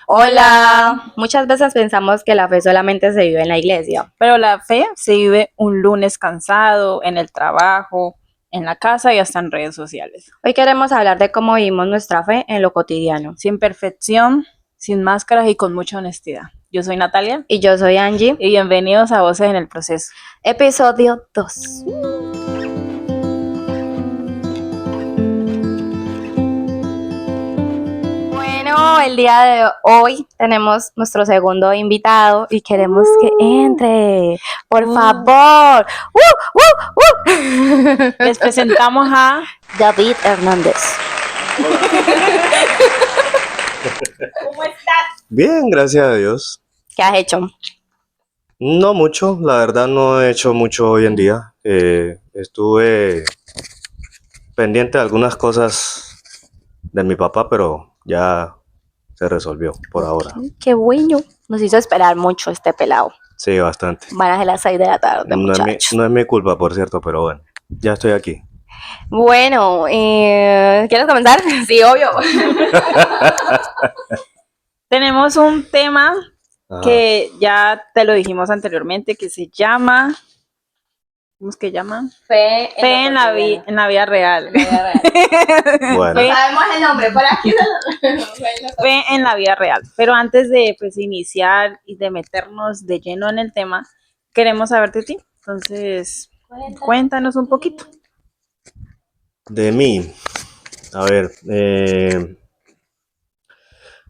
Hola. Muchas veces pensamos que la fe solamente se vive en la iglesia. Pero la fe se vive un lunes cansado, en el trabajo, en la casa y hasta en redes sociales. Hoy queremos hablar de cómo vivimos nuestra fe en lo cotidiano. Sin perfección, sin máscaras y con mucha honestidad. Yo soy Natalia. Y yo soy Angie. Y bienvenidos a Voces en el Proceso. Episodio 2. Bueno, el día de hoy tenemos nuestro segundo invitado y queremos que entre. Por favor. Les presentamos a David Hernández. ¿Cómo estás? Bien, gracias a Dios. ¿Qué has hecho? No mucho, la verdad no he hecho mucho hoy en día. Estuve pendiente de algunas cosas de mi papá, pero ya se resolvió por ahora. Qué bueno. Nos hizo esperar mucho este pelado. Sí, bastante. Van a ser las 6 de la tarde, muchachos. No es mi culpa, por cierto, pero bueno, ya estoy aquí. Bueno, ¿quieres comenzar? Sí, obvio. Tenemos un tema Ajá. que ya te lo dijimos anteriormente, que se llama... ¿Cómo es que llama? Fe en la vida real. Bueno, Fe, Sabemos el nombre, por aquí. fe en la vida real. Pero antes de iniciar y de meternos de lleno en el tema, queremos saber de ti. Entonces, cuéntanos un poquito. de mí, a ver,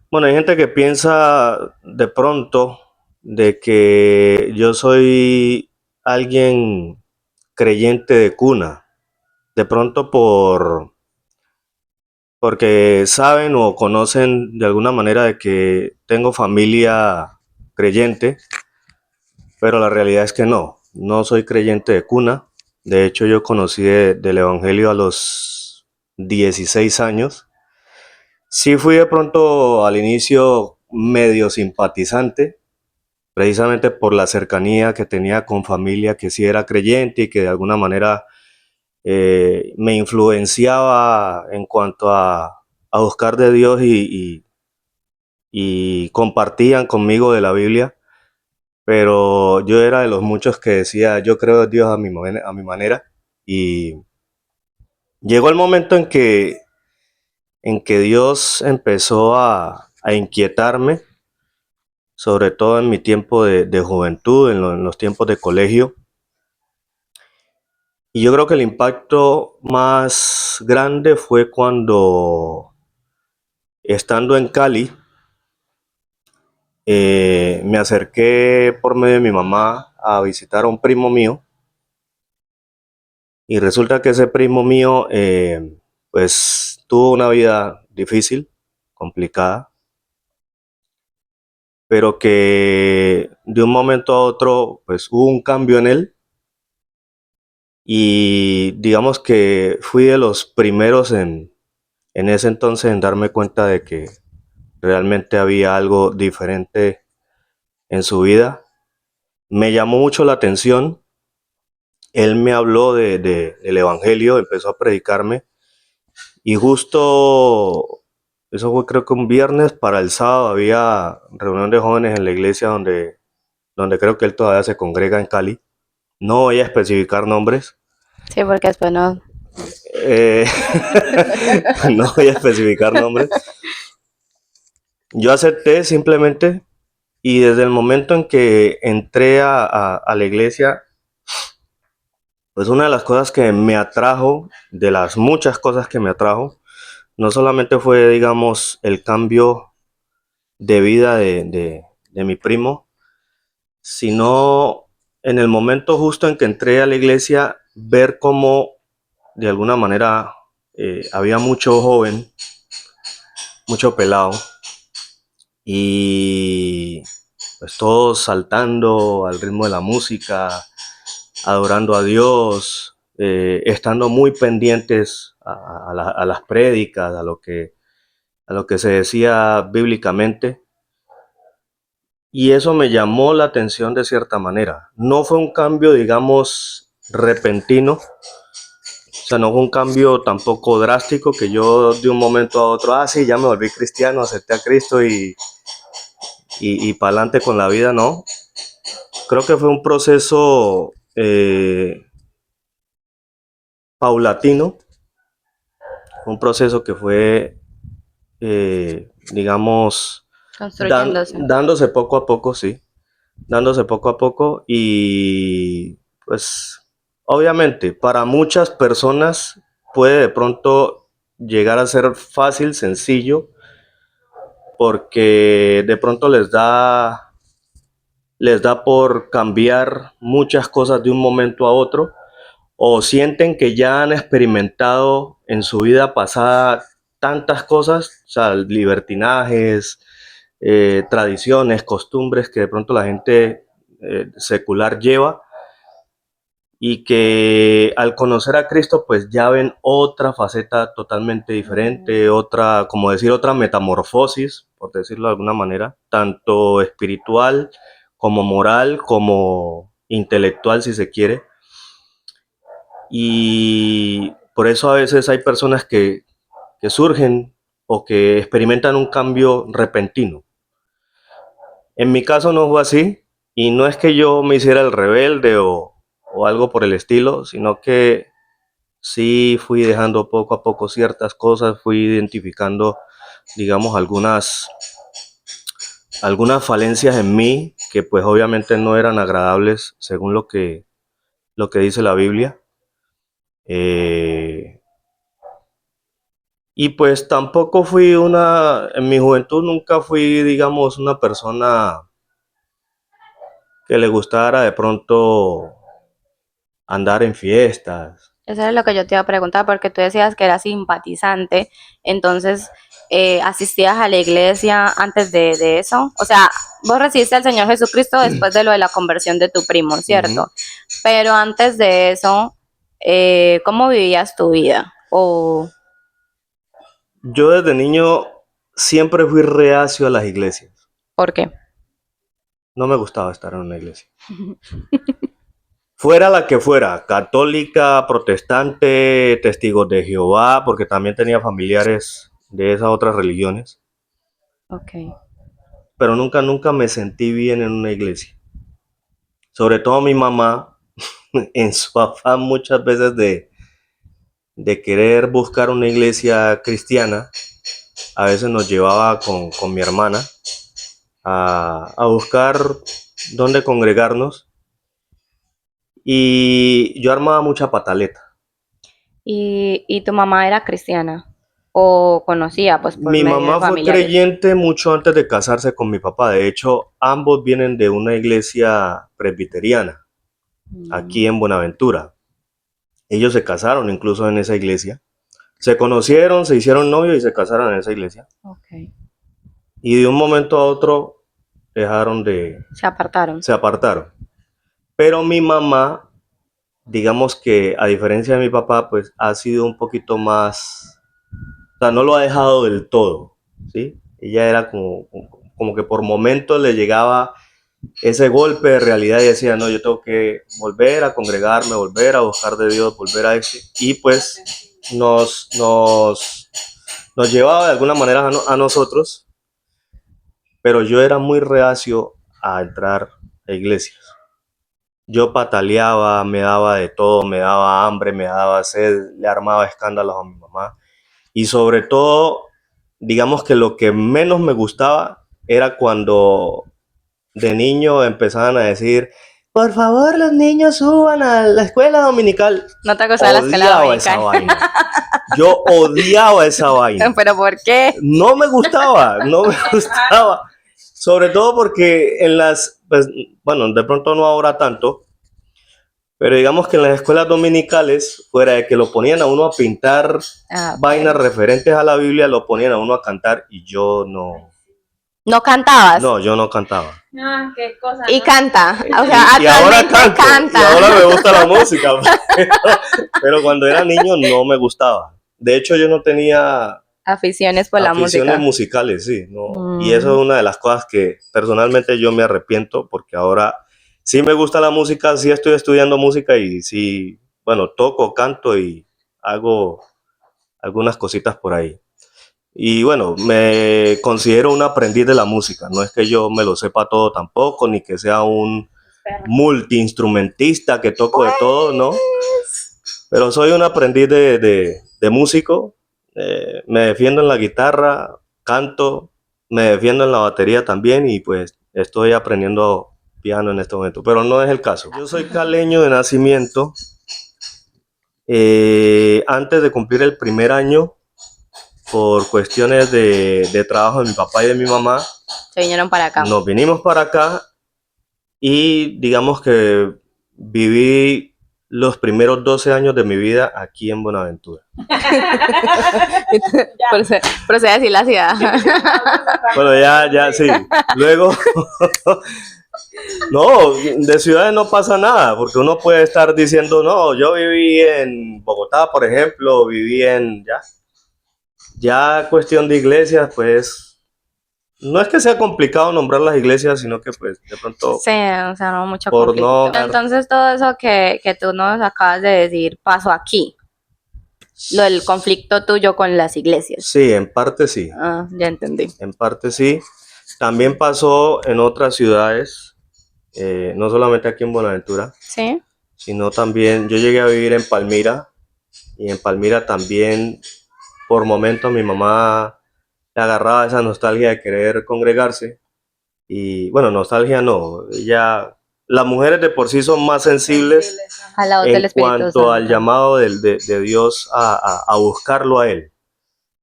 bueno, hay gente que piensa de pronto de que yo soy alguien creyente de cuna, de pronto porque saben o conocen de alguna manera de que tengo familia creyente, pero la realidad es que no soy creyente de cuna. De hecho, yo conocí del Evangelio a los 16 años. Sí fui de pronto al inicio medio simpatizante, precisamente por la cercanía que tenía con familia que sí era creyente y que de alguna manera me influenciaba en cuanto a buscar de Dios y compartían conmigo de la Biblia, pero yo era de los muchos que decía, yo creo en Dios a mi manera, y llegó el momento en que Dios empezó a inquietarme, sobre todo en mi tiempo de juventud, en los tiempos de colegio. Y yo creo que el impacto más grande fue cuando, estando en Cali, me acerqué por medio de mi mamá a visitar a un primo mío. Y resulta que ese primo mío, pues, tuvo una vida difícil, complicada, pero que de un momento a otro, pues, hubo un cambio en él. Y digamos que fui de los primeros en ese entonces en darme cuenta de que realmente había algo diferente en su vida. Me llamó mucho la atención. Él me habló del Evangelio, empezó a predicarme. Y justo, eso fue creo que un viernes, para el sábado había reunión de jóvenes en la iglesia donde creo que él todavía se congrega en Cali. No voy a especificar nombres. Sí, porque después no. Eh, no voy a especificar nombres. Yo acepté simplemente, y desde el momento en que entré a la iglesia, pues una de las cosas que me atrajo, de las muchas cosas que me atrajo, no solamente fue, digamos, el cambio de vida de mi primo, sino en el momento justo en que entré a la iglesia, ver cómo de alguna manera había mucho joven, mucho pelado, y pues todos saltando al ritmo de la música, adorando a Dios, estando muy pendientes a las prédicas, a lo que se decía bíblicamente. Y eso me llamó la atención de cierta manera. No fue un cambio, digamos, repentino. O sea, no fue un cambio tampoco drástico que yo de un momento a otro, sí, ya me volví cristiano, acepté a Cristo y para adelante con la vida, no. Creo que fue un proceso paulatino, un proceso que fue, digamos, Construyéndose. dándose poco a poco, sí, dándose poco a poco y pues obviamente para muchas personas puede de pronto llegar a ser fácil, sencillo, porque de pronto les da por cambiar muchas cosas de un momento a otro o sienten que ya han experimentado en su vida pasada tantas cosas, o sea, libertinajes, tradiciones, costumbres que de pronto la gente secular lleva y que al conocer a Cristo pues ya ven otra faceta totalmente diferente, otra, como decir, otra metamorfosis, por decirlo de alguna manera, tanto espiritual como moral, como intelectual si se quiere. Y por eso a veces hay personas que surgen o que experimentan un cambio repentino. En mi caso no fue así, y no es que yo me hiciera el rebelde o algo por el estilo, sino que sí fui dejando poco a poco ciertas cosas, fui identificando, digamos, algunas falencias en mí que pues obviamente no eran agradables según lo que dice la Biblia. Eh, y pues tampoco en mi juventud nunca fui, digamos, una persona que le gustara de pronto andar en fiestas. Eso es lo que yo te iba a preguntar, porque tú decías que eras simpatizante, entonces asistías a la iglesia antes de eso. O sea, vos recibiste al Señor Jesucristo después de lo de la conversión de tu primo, ¿cierto? Ujú. Pero antes de eso, ¿cómo vivías tu vida? O, Yo desde niño siempre fui reacio a las iglesias. ¿por qué? No me gustaba estar en una iglesia. Fuera la que fuera, católica, protestante, testigos de Jehová, porque también tenía familiares de esas otras religiones, Ok. pero nunca me sentí bien en una iglesia. Sobre todo mi mamá, en su afán muchas veces de querer buscar una iglesia cristiana, a veces nos llevaba con mi hermana a buscar dónde congregarnos y yo armaba mucha pataleta. ¿Y tu mamá era cristiana? ¿O conocía, pues, por Mi medio de mamá fue familiares? creyente mucho antes de casarse con mi papá. De hecho, ambos vienen de una iglesia presbiteriana, aquí Mm, en Buenaventura. Ellos se casaron incluso en esa iglesia. Se conocieron, se hicieron novios y se casaron en esa iglesia. ok. Y de un momento a otro Se apartaron. se apartaron. Pero mi mamá, digamos que a diferencia de mi papá, pues ha sido un poquito más, o sea, no lo ha dejado del todo, ¿sí? Ella era como que por momentos le llegaba ese golpe de realidad y decía, no, yo tengo que volver a congregarme, volver a buscar de Dios, volver a ese. Y pues nos llevaba de alguna manera a nosotros, pero yo era muy reacio a entrar a iglesias. Yo pataleaba, me daba de todo, me daba hambre, me daba sed, le armaba escándalos a mi mamá. Y sobre todo, digamos que lo que menos me gustaba era cuando de niño empezaban a decir, por favor, los niños suban a la escuela dominical. ¿No te gustaba la escuela Odiaba esa dominical? vaina. Yo odiaba esa vaina. ¿Pero por qué? No me gustaba, no me gustaba. Sobre todo porque pues, bueno, de pronto no ahora tanto, pero digamos que en las escuelas dominicales, fuera de que lo ponían a uno a pintar Ah, vainas ok. referentes a la Biblia, lo ponían a uno a cantar y yo ¿No cantabas? yo no cantaba. Ah, qué cosa, Y ¿no? canta. O sea, Y ahora actualmente canto, canta. y ahora me gusta la música, pero cuando era niño no me gustaba. De hecho, yo no tenía Aficiones por la aficiones música. musicales, sí, no. Y eso Mm, es una de las cosas que personalmente yo me arrepiento porque ahora sí me gusta la música, sí estoy estudiando música y sí, bueno, toco, canto y hago algunas cositas por ahí. Y bueno, me considero un aprendiz de la música. No es que yo me lo sepa todo tampoco, ni que sea un multiinstrumentista que toco de todo, ¿no? Pero soy un aprendiz de músico. Me defiendo en la guitarra, canto, me defiendo en la batería también y pues estoy aprendiendo piano en este momento. Pero no es el caso. Yo soy caleño de nacimiento. Antes de cumplir el primer año, por cuestiones de trabajo de mi papá y de mi mamá, Se vinieron para acá. nos vinimos para acá y digamos que viví los primeros 12 años de mi vida aquí en Buenaventura. Procede a decir la ciudad. Bueno, ya, sí. Luego, no, de ciudades no pasa nada, porque uno puede estar diciendo, no, yo viví en Bogotá, por ejemplo, viví en, ya cuestión de iglesias, pues, no es que sea complicado nombrar las iglesias, sino que pues de pronto Sí, o sea, no mucho por conflicto. no... Entonces todo eso que tú nos acabas de decir pasó aquí. Lo del conflicto tuyo con las iglesias. Sí, en parte sí. Ah, ya entendí. En parte sí. También pasó en otras ciudades, no solamente aquí en Buenaventura, Sí. sino también yo llegué a vivir en Palmira y en Palmira también por momentos mi mamá le agarraba esa nostalgia de querer congregarse y bueno, nostalgia no, ella, las mujeres de por sí son más sensibles Al lado del en Espíritu cuanto al Santo. llamado de Dios a buscarlo a Él.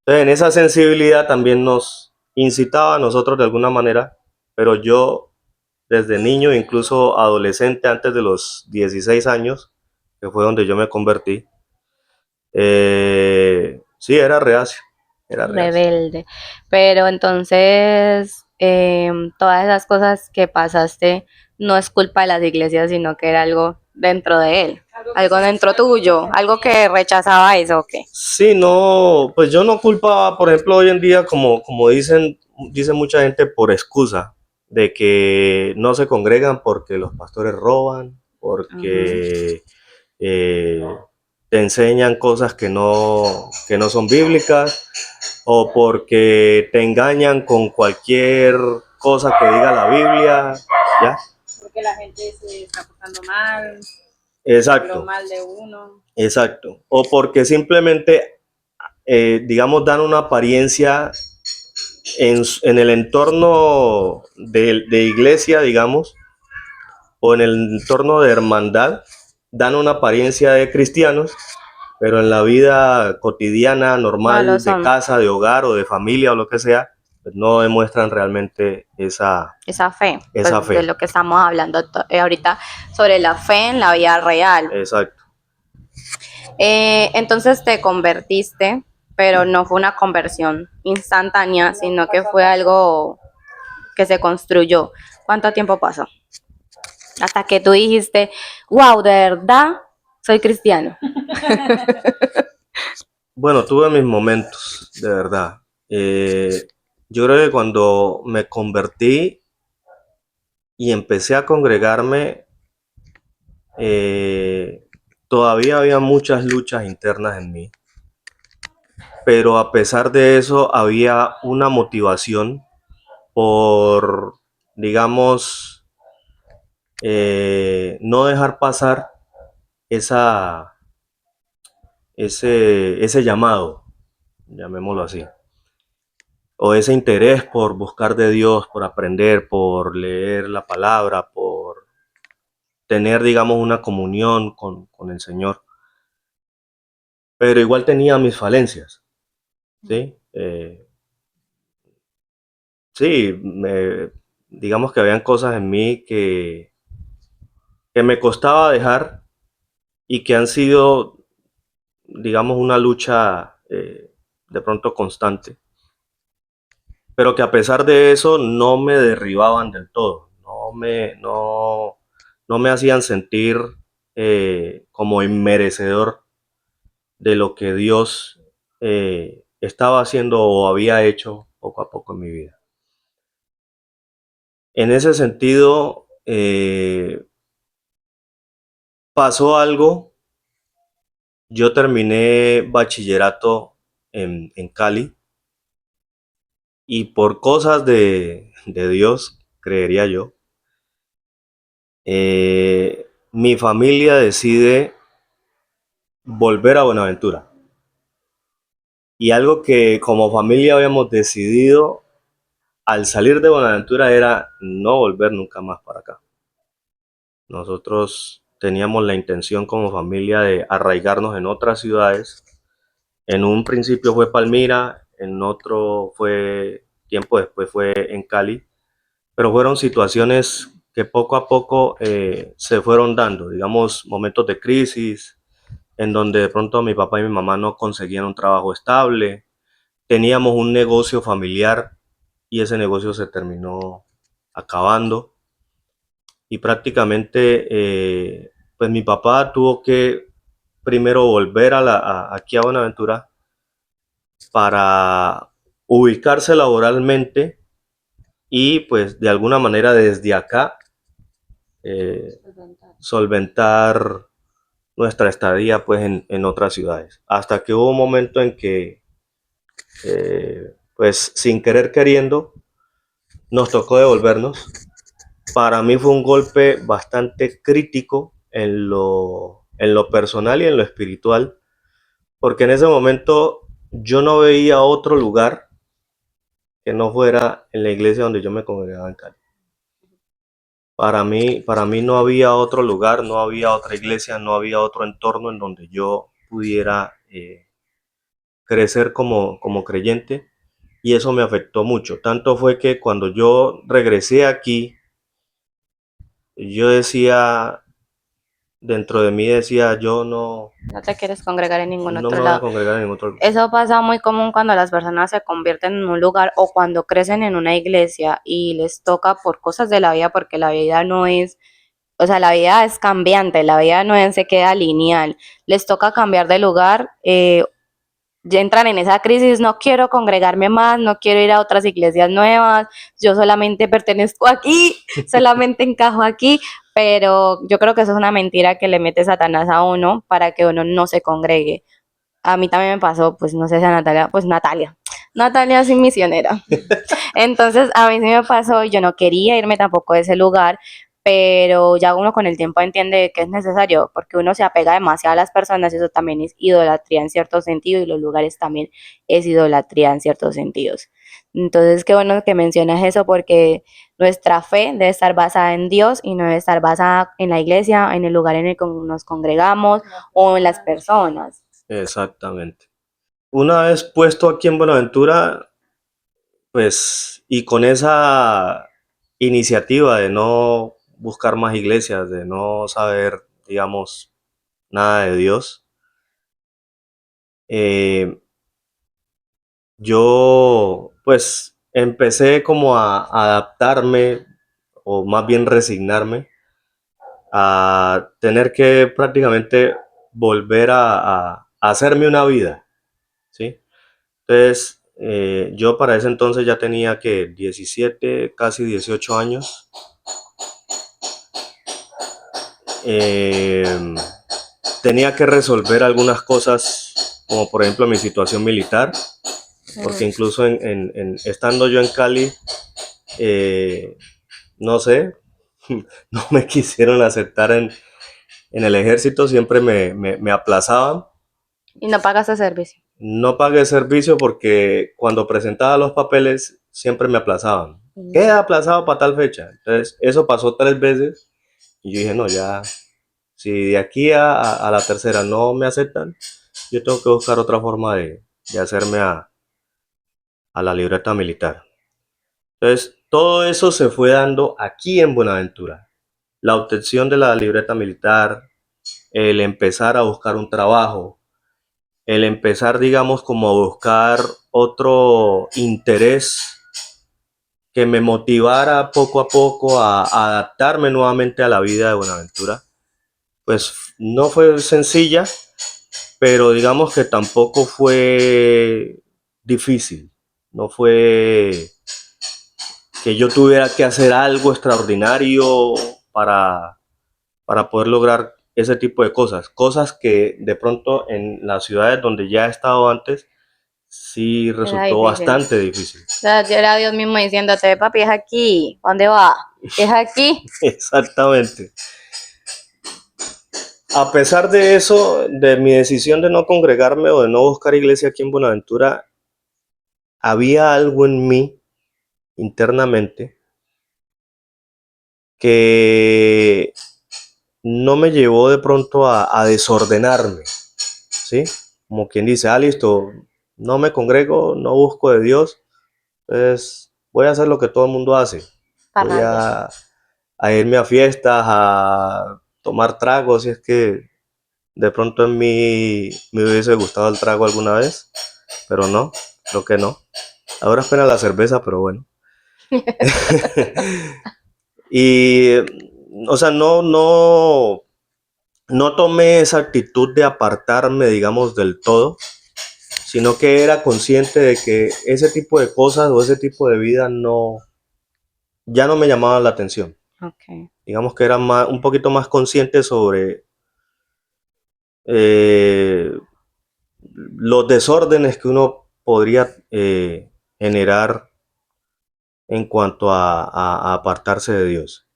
Entonces, en esa sensibilidad también nos incitaba a nosotros de alguna manera, pero yo desde niño, incluso adolescente, antes de los 16 años, que fue donde yo me convertí, sí, era reacio, era reacio. Rebelde. Pero entonces, todas esas cosas que pasaste no es culpa de las iglesias, sino que era algo dentro de él, algo dentro tuyo, algo que rechazaba eso, ¿o qué? Sí, no, pues yo no culpaba, por ejemplo, hoy en día, como dice mucha gente, por excusa de que no se congregan porque los pastores roban, porque te enseñan cosas que no son bíblicas, o porque te engañan con cualquier cosa que diga la Biblia, ¿ya? Porque la gente se está portando mal, Exacto, lo mal de uno. exacto. O porque simplemente, digamos, dan una apariencia en el entorno de iglesia, digamos, o en el entorno de hermandad, dan una apariencia de cristianos, pero en la vida cotidiana, No lo normal, de son. casa, de hogar o de familia o lo que sea, pues no demuestran realmente esa fe, Esa pues, fe. de lo que estamos hablando ahorita sobre la fe en la vida real. Exacto. Entonces te convertiste, pero no fue una conversión instantánea, sino que fue algo que se construyó. ¿Cuánto tiempo pasó? Hasta que tú dijiste, wow, de verdad soy cristiano. Bueno, tuve mis momentos, de verdad. Yo creo que cuando me convertí y empecé a congregarme, todavía había muchas luchas internas en mí, pero a pesar de eso había una motivación por, digamos, no dejar pasar esa, ese llamado, llamémoslo así, o ese interés por buscar de Dios, por aprender, por leer la palabra, por tener, digamos, una comunión con el Señor. Pero igual tenía mis falencias, ¿sí? Sí, digamos que habían cosas en mí que me costaba dejar y que han sido, digamos, una lucha de pronto constante, pero que a pesar de eso no me derribaban del todo, no me hacían sentir como inmerecedor de lo que Dios estaba haciendo o había hecho poco a poco en mi vida. En ese sentido, pasó algo. Yo terminé bachillerato en Cali y por cosas de Dios, creería yo, mi familia decide volver a Buenaventura. Y algo que como familia habíamos decidido al salir de Buenaventura era no volver nunca más para acá. Nosotros teníamos la intención como familia de arraigarnos en otras ciudades. En un principio fue Palmira, en otro fue, tiempo después fue en Cali, pero fueron situaciones que poco a poco se fueron dando, digamos, momentos de crisis, en donde de pronto mi papá y mi mamá no conseguían un trabajo estable, teníamos un negocio familiar y ese negocio se terminó acabando y prácticamente pues mi papá tuvo que primero volver aquí a Buenaventura para ubicarse laboralmente y pues de alguna manera desde acá eh, solventar nuestra estadía pues en otras ciudades. Hasta que hubo un momento en que pues sin querer queriendo nos tocó devolvernos. Para mí fue un golpe bastante crítico en lo personal y en lo espiritual, porque en ese momento yo no veía otro lugar que no fuera en la iglesia donde yo me congregaba en Cali. Para mí no había otro lugar, no había otra iglesia, no había otro entorno en donde yo pudiera crecer como creyente y eso me afectó mucho. Tanto fue que cuando yo regresé aquí, yo decía, dentro de mí decía, yo No te quieres congregar en ningún no otro me voy a lado. congregar en otro lugar. Eso pasa muy común cuando las personas se convierten en un lugar o cuando crecen en una iglesia y les toca por cosas de la vida, porque la vida no es, o sea, la vida es cambiante, la vida no se queda lineal. Les toca cambiar de lugar, ya entran en esa crisis, no quiero congregarme más, no quiero ir a otras iglesias nuevas, yo solamente pertenezco aquí, solamente encajo aquí, pero yo creo que eso es una mentira que le mete Satanás a uno para que uno no se congregue. A mí también me pasó, pues no sé si a Natalia, pues Natalia es misionera. Entonces a mí sí me pasó, yo no quería irme tampoco de ese lugar, pero ya uno con el tiempo entiende que es necesario, porque uno se apega demasiado a las personas y eso también es idolatría en cierto sentido y los lugares también es idolatría en ciertos sentidos. Entonces qué bueno que mencionas eso porque nuestra fe debe estar basada en Dios y no debe estar basada en la iglesia, en el lugar en el que nos congregamos o en las personas. Exactamente. Una vez puesto aquí en Buenaventura, pues, y con esa iniciativa de no buscar más iglesias, de no saber, digamos, nada de Dios, eh, yo, pues, empecé como a adaptarme, o más bien resignarme, a tener que prácticamente volver a hacerme una vida, ¿sí? Entonces, yo para ese entonces ya tenía que 17, casi 18 años. Eh, Tenía que resolver algunas cosas, como por ejemplo mi situación militar, porque incluso estando yo en Cali, eh, no sé, no me quisieron aceptar en el ejército, siempre me aplazaban. Y no pagas el servicio. No pagué servicio porque cuando presentaba los papeles siempre me aplazaban. Queda aplazado para tal fecha. Entonces, eso pasó 3 veces y yo dije, no, ya, si de aquí a la tercera no me aceptan, yo tengo que buscar otra forma de hacerme a la libreta militar. Entonces, todo eso se fue dando aquí en Buenaventura. La obtención de la libreta militar, el empezar a buscar un trabajo, el empezar, digamos, como a buscar otro interés que me motivara poco a poco a adaptarme nuevamente a la vida de Buenaventura, pues no fue sencilla, pero digamos que tampoco fue difícil. No fue que yo tuviera que hacer algo extraordinario para, para poder lograr ese tipo de cosas. Cosas que de pronto en las ciudades donde ya he estado antes sí Era resultó difícil. bastante difícil. O sea, era Dios mismo diciéndote, papi, es aquí. ¿A dónde va? Es aquí. Exactamente. A pesar de eso, de mi decisión de no congregarme o de no buscar iglesia aquí en Buenaventura, había algo en mí internamente que no me llevó de pronto a desordenarme, ¿sí? Como quien dice, listo, no me congrego, no busco de Dios, entonces voy a hacer lo que todo el mundo hace. Voy Parrandia. a irme a fiestas, a tomar tragos, si es que de pronto en mí me hubiese gustado el trago alguna vez, pero no, creo que no. Ahora espera la cerveza, pero bueno. Y, o sea, no tomé esa actitud de apartarme, digamos, del todo, sino que era consciente de que ese tipo de cosas o ese tipo de vida ya no me llamaban la atención. Okay. Digamos que era un poquito más consciente sobre eh, los desórdenes que uno podría generar en cuanto a apartarse de Dios.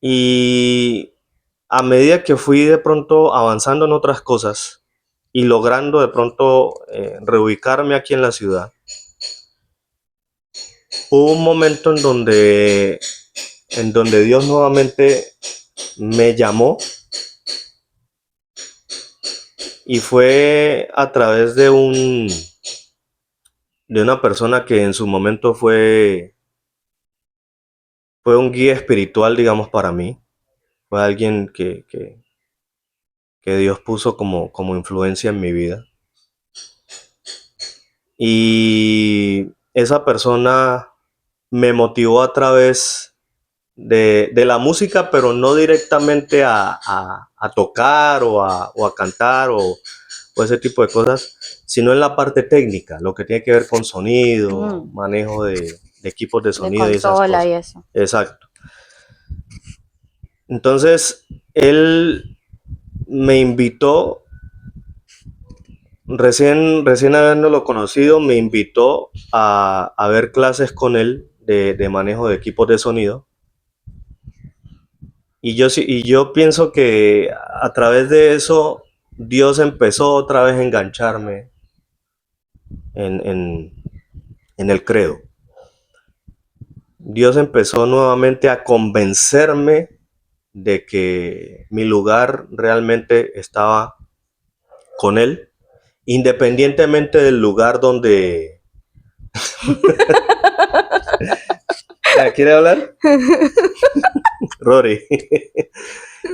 Y a medida que fui de pronto avanzando en otras cosas y logrando de pronto reubicarme aquí en la ciudad, hubo un momento en donde Dios nuevamente me llamó y fue a través de una persona que en su momento fue un guía espiritual, digamos, para mí. Fue alguien que Dios puso como influencia en mi vida. Y esa persona me motivó a través de la música, pero no directamente a tocar o a cantar o ese tipo de cosas, sino en la parte técnica, lo que tiene que ver con sonido, manejo de equipos de De sonido y esas consola cosas. y eso. Exacto. Entonces, él me invitó, recién habiéndolo conocido, me invitó a ver clases con él de manejo de equipos de sonido. Y yo pienso que a través de eso Dios empezó otra vez a engancharme en el credo. Dios empezó nuevamente a convencerme de que mi lugar realmente estaba con Él, independientemente del lugar donde... ¿Quiere hablar? Rory.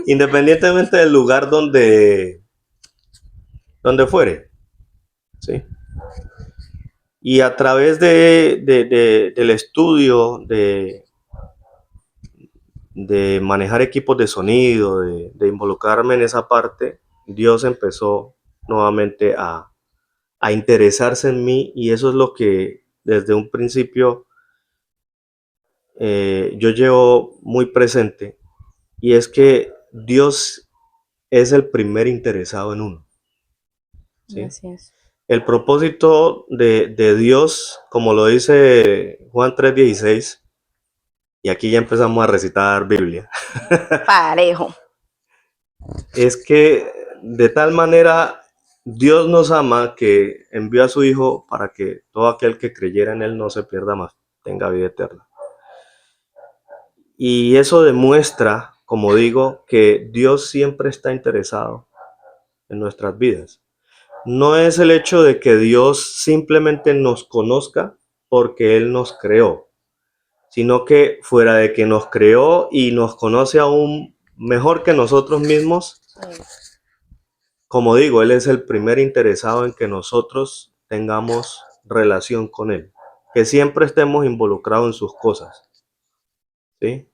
Independientemente del lugar donde fuere, ¿sí? Y a través del estudio de manejar equipos de sonido, de involucrarme en esa parte, Dios empezó nuevamente a interesarse en mí, y eso es lo que desde un principio yo llevo muy presente, y es que Dios es el primer interesado en uno, ¿sí? Así es. El propósito de Dios, como lo dice Juan 3:16, y aquí ya empezamos a recitar Biblia, Parejo. es que de tal manera Dios nos ama que envió a su Hijo para que todo aquel que creyera en Él no se pierda más, tenga vida eterna. Y eso demuestra, como digo, que Dios siempre está interesado en nuestras vidas. No es el hecho de que Dios simplemente nos conozca porque Él nos creó, sino que fuera de que nos creó y nos conoce aún mejor que nosotros mismos, como digo, Él es el primer interesado en que nosotros tengamos relación con Él, que siempre estemos involucrados en sus cosas, ¿sí?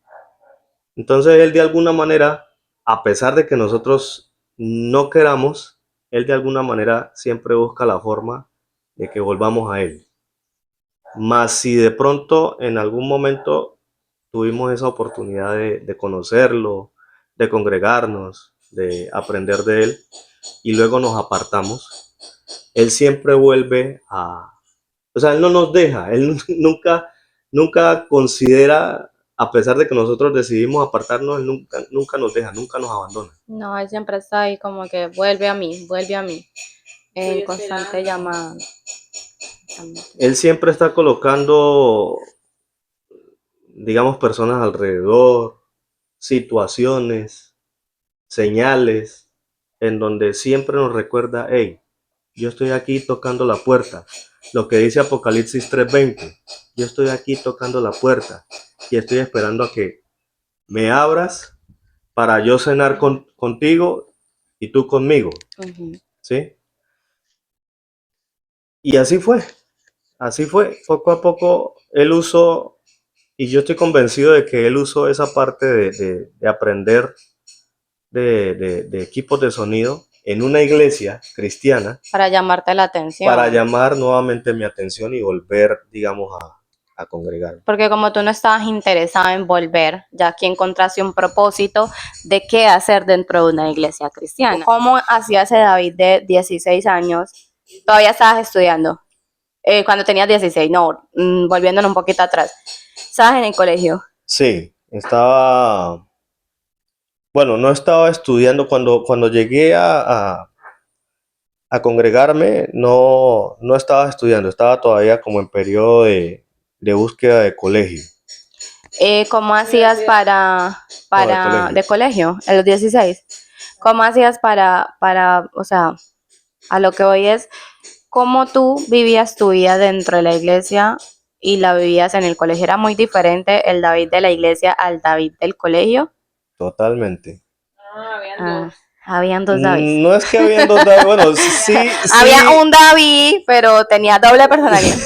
Entonces Él de alguna manera, a pesar de que nosotros no queramos, Él de alguna manera siempre busca la forma de que volvamos a Él. Mas si de pronto en algún momento tuvimos esa oportunidad de conocerlo, de congregarnos, de aprender de Él, y luego nos apartamos, Él siempre vuelve o sea, Él no nos deja, Él nunca considera, a pesar de que nosotros decidimos apartarnos, Él nunca nos deja, nunca nos abandona. No, él siempre está ahí como que vuelve a mí, en Estoy constante esperando. llamada. Él siempre está colocando, digamos, personas alrededor, situaciones, señales, en donde siempre nos recuerda, hey, yo estoy aquí tocando la puerta. Lo que dice Apocalipsis 3:20, yo estoy aquí tocando la puerta y estoy esperando a que me abras para yo cenar contigo y tú conmigo, Ujú. ¿sí? Y así fue, poco a poco él usó, y yo estoy convencido de que él usó esa parte de aprender de equipos de sonido en una iglesia cristiana Para llamarte la atención. para llamar nuevamente mi atención y volver, digamos, a congregarme. Porque como tú no estabas interesado en volver, ya aquí encontraste un propósito de qué hacer dentro de una iglesia cristiana. ¿Cómo hacía ese David de 16 años? Todavía estabas estudiando. Cuando tenías 16, no, volviéndonos un poquito atrás. Estabas en el colegio. Sí, no estaba estudiando cuando llegué a congregarme, no estaba estudiando, estaba todavía como en periodo de búsqueda de colegio. ¿Cómo hacías colegio. de colegio, a los 16? ¿Cómo hacías o sea, a lo que hoy es, cómo tú vivías tu vida dentro de la iglesia y la vivías en el colegio? ¿Era muy diferente el David de la iglesia al David del colegio? Totalmente. Habían dos. Habían dos Davids. No es que habían dos David, bueno, sí. Había un David, pero tenía doble personalidad.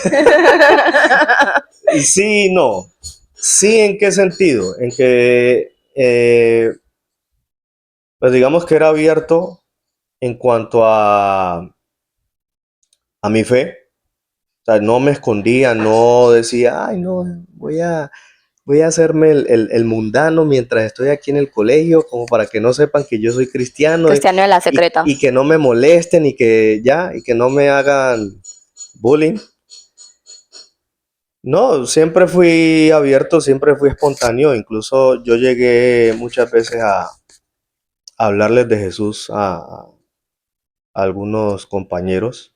Sí, no. Sí, ¿en qué sentido? En que, pues digamos que era abierto en cuanto a mi fe. O sea, no me escondía, no decía, ay, no, voy a hacerme el mundano mientras estoy aquí en el colegio, como para que no sepan que yo soy cristiano Cristiano de la secreta. y que no me molesten y que no me hagan bullying. No, siempre fui abierto, siempre fui espontáneo. Incluso yo llegué muchas veces a hablarles de Jesús a algunos compañeros.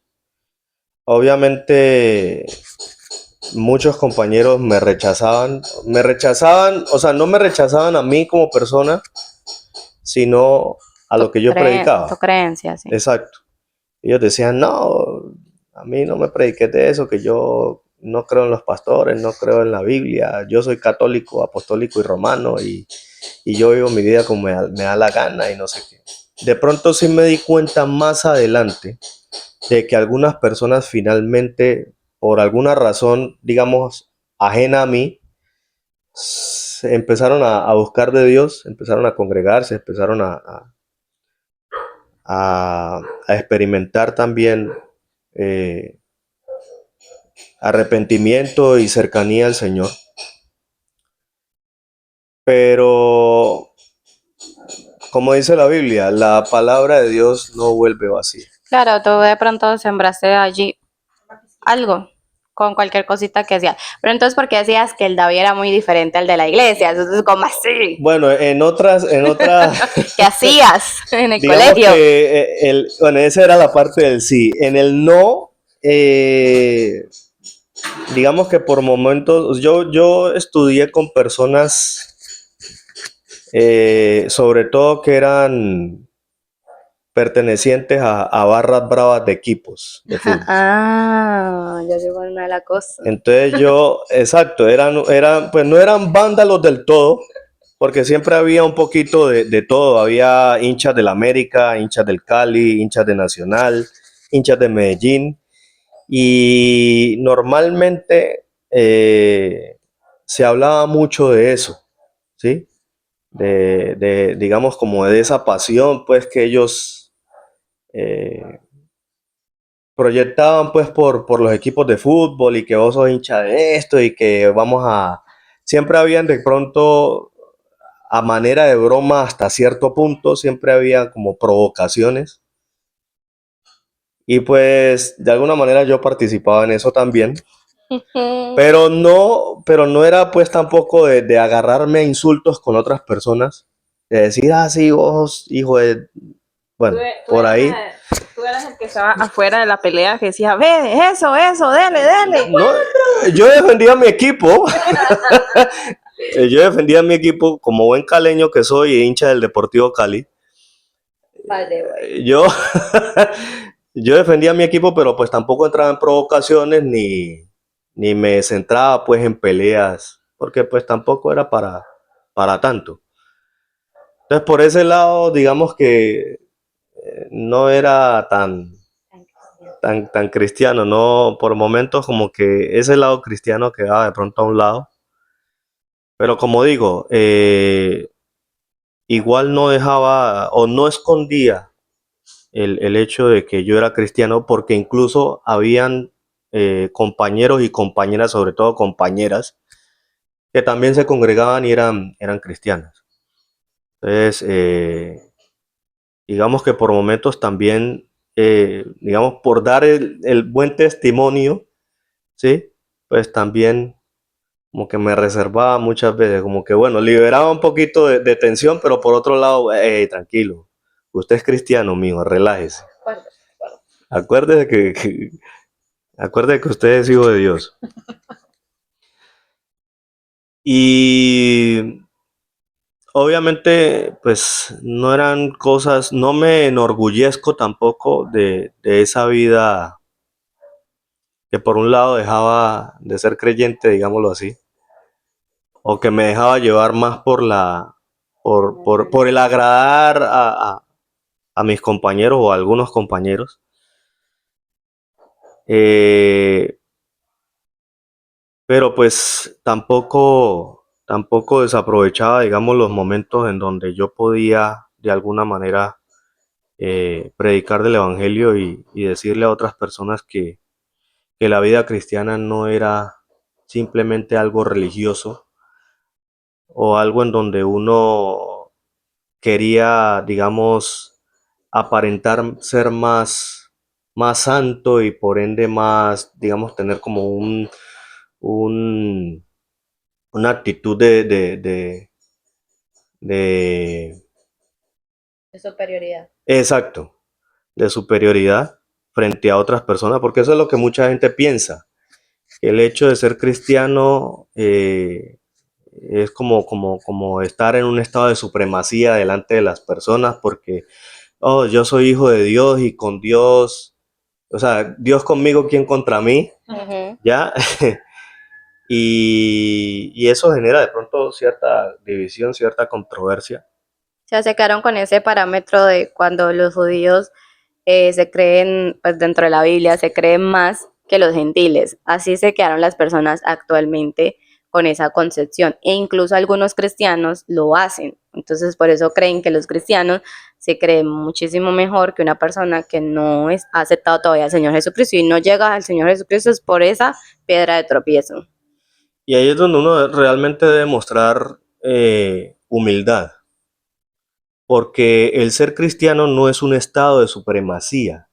Obviamente muchos compañeros me rechazaban, o sea, no me rechazaban a mí como persona, sino a lo que yo Tu predicaba. creencia, sí. Exacto. Ellos decían, no, a mí no me prediques de eso, que yo no creo en los pastores, no creo en la Biblia, yo soy católico, apostólico y romano y yo vivo mi vida como me da la gana y no sé qué. De pronto sí me di cuenta más adelante de que algunas personas finalmente, por alguna razón, digamos, ajena a mí, empezaron a buscar de Dios, empezaron a congregarse, empezaron a experimentar también arrepentimiento y cercanía al Señor. Pero, como dice la Biblia, la palabra de Dios no vuelve vacía. Claro, tú de pronto sembraste allí algo con cualquier cosita que hacías. Pero entonces, ¿por qué decías que el David era muy diferente al de la iglesia? Entonces, ¿cómo así? Bueno, en otras ¿Qué hacías en el digamos colegio? que esa era la parte del sí. En el no, digamos que por momentos, yo estudié con personas, sobre todo que eran pertenecientes a barras bravas de equipos de fútbol. Ya llegó una de las cosas. Entonces exacto, pues no eran vándalos del todo, porque siempre había un poquito de todo. Había hinchas del América, hinchas del Cali, hinchas de Nacional, hinchas de Medellín. Y normalmente se hablaba mucho de eso, ¿sí? Digamos, como de esa pasión, pues, que ellos proyectaban, pues, por los equipos de fútbol y que vos sos hincha de esto y que siempre habían de pronto, a manera de broma hasta cierto punto, siempre había como provocaciones. Y pues de alguna manera yo participaba en eso también, Ujú. pero no era pues tampoco de agarrarme a insultos con otras personas, de decir, ah, sí, vos, hijo de... Bueno, por ahí. Tú eras el que estaba afuera de la pelea que decía, ve, eso, dele, dele. No, yo defendía a mi equipo. Yo defendía a mi equipo como buen caleño que soy e hincha del Deportivo Cali. Vale, güey. Yo, yo defendía a mi equipo, pero pues tampoco entraba en provocaciones ni me centraba pues en peleas, porque pues tampoco era para tanto. Entonces por ese lado, digamos que no era tan cristiano, no, por momentos como que ese lado cristiano quedaba de pronto a un lado. Pero como digo, igual no dejaba o no escondía el hecho de que yo era cristiano, porque incluso habían compañeros y compañeras, sobre todo compañeras, que también se congregaban y eran cristianas. Entonces, digamos que por momentos también, digamos, por dar el buen testimonio, ¿sí? Pues también como que me reservaba muchas veces, como que bueno, liberaba un poquito de tensión, pero por otro lado, tranquilo, usted es cristiano, mijo, relájese. Acuérdese acuérdese que usted es hijo de Dios. Y obviamente, pues no eran cosas, no me enorgullezco tampoco de esa vida que por un lado dejaba de ser creyente, digámoslo así, o que me dejaba llevar más por el agradar a mis compañeros o a algunos compañeros. Eh, pero pues tampoco desaprovechaba, digamos, los momentos en donde yo podía de alguna manera predicar del Evangelio y decirle a otras personas que la vida cristiana no era simplemente algo religioso o algo en donde uno quería, digamos, aparentar ser más santo y por ende más, digamos, tener como un, una actitud de, De superioridad. exacto, de superioridad frente a otras personas, porque eso es lo que mucha gente piensa. El hecho de ser cristiano es como estar en un estado de supremacía delante de las personas, porque, oh, yo soy hijo de Dios y con Dios, o sea, Dios conmigo, ¿quién contra mí? Ujú. ¿Ya? Y eso genera de pronto cierta división, cierta controversia. O sea, se quedaron con ese parámetro de cuando los judíos se creen, pues dentro de la Biblia, se creen más que los gentiles. Así se quedaron las personas actualmente con esa concepción. E incluso algunos cristianos lo hacen. Entonces, por eso creen que los cristianos se creen muchísimo mejor que una persona que no ha aceptado todavía al Señor Jesucristo y no llega al Señor Jesucristo es por esa piedra de tropiezo. Y ahí es donde uno realmente debe mostrar humildad, porque el ser cristiano no es un estado de supremacía,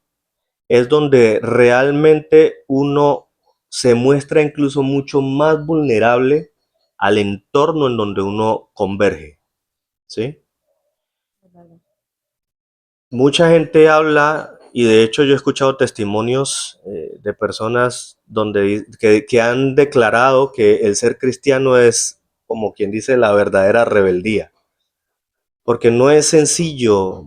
es donde realmente uno se muestra incluso mucho más vulnerable al entorno en donde uno converge, ¿sí? Mucha gente habla, y de hecho yo he escuchado testimonios de personas que han declarado que el ser cristiano es, como quien dice, la verdadera rebeldía, porque no es sencillo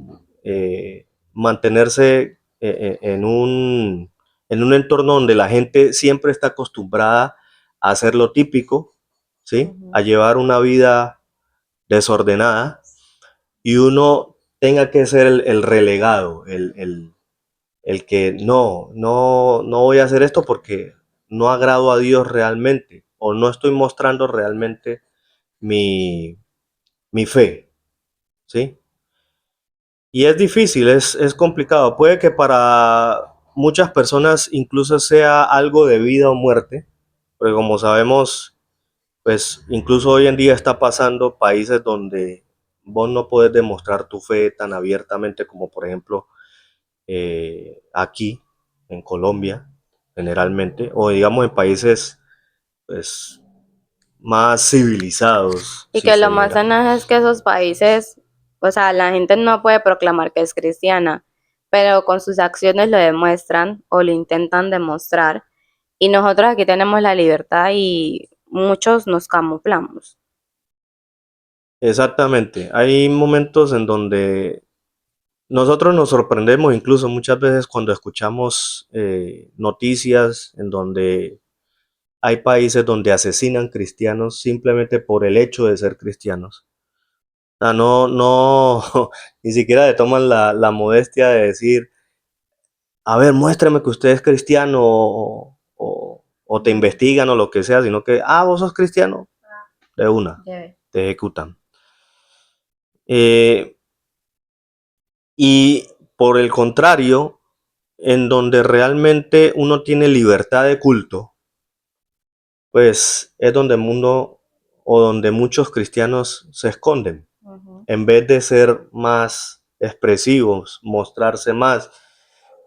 mantenerse en un entorno donde la gente siempre está acostumbrada a hacer lo típico, ¿sí? A llevar una vida desordenada y uno tenga que ser el relegado, el que no voy a hacer esto porque no agrado a Dios realmente o no estoy mostrando realmente mi fe, ¿sí? Y es difícil, es complicado. Puede que para muchas personas incluso sea algo de vida o muerte, porque como sabemos, pues incluso hoy en día está pasando países donde vos no puedes demostrar tu fe tan abiertamente como por ejemplo aquí. en Colombia generalmente, o digamos en países pues, más civilizados, Y si que se lo más dijera. tenaz es que esos países, o sea, la gente no puede proclamar que es cristiana, pero con sus acciones lo demuestran o lo intentan demostrar. Y nosotros aquí tenemos la libertad y muchos nos camuflamos. Exactamente, hay momentos en donde nosotros nos sorprendemos incluso muchas veces cuando escuchamos noticias en donde hay países donde asesinan cristianos simplemente por el hecho de ser cristianos. O sea, ni siquiera le toman la modestia de decir, a ver, muéstrame que usted es cristiano o te investigan o lo que sea, sino que, vos sos cristiano, de una, te ejecutan. Eh, y por el contrario, en donde realmente uno tiene libertad de culto, pues es donde el mundo o donde muchos cristianos se esconden. En vez de ser más expresivos, mostrarse más,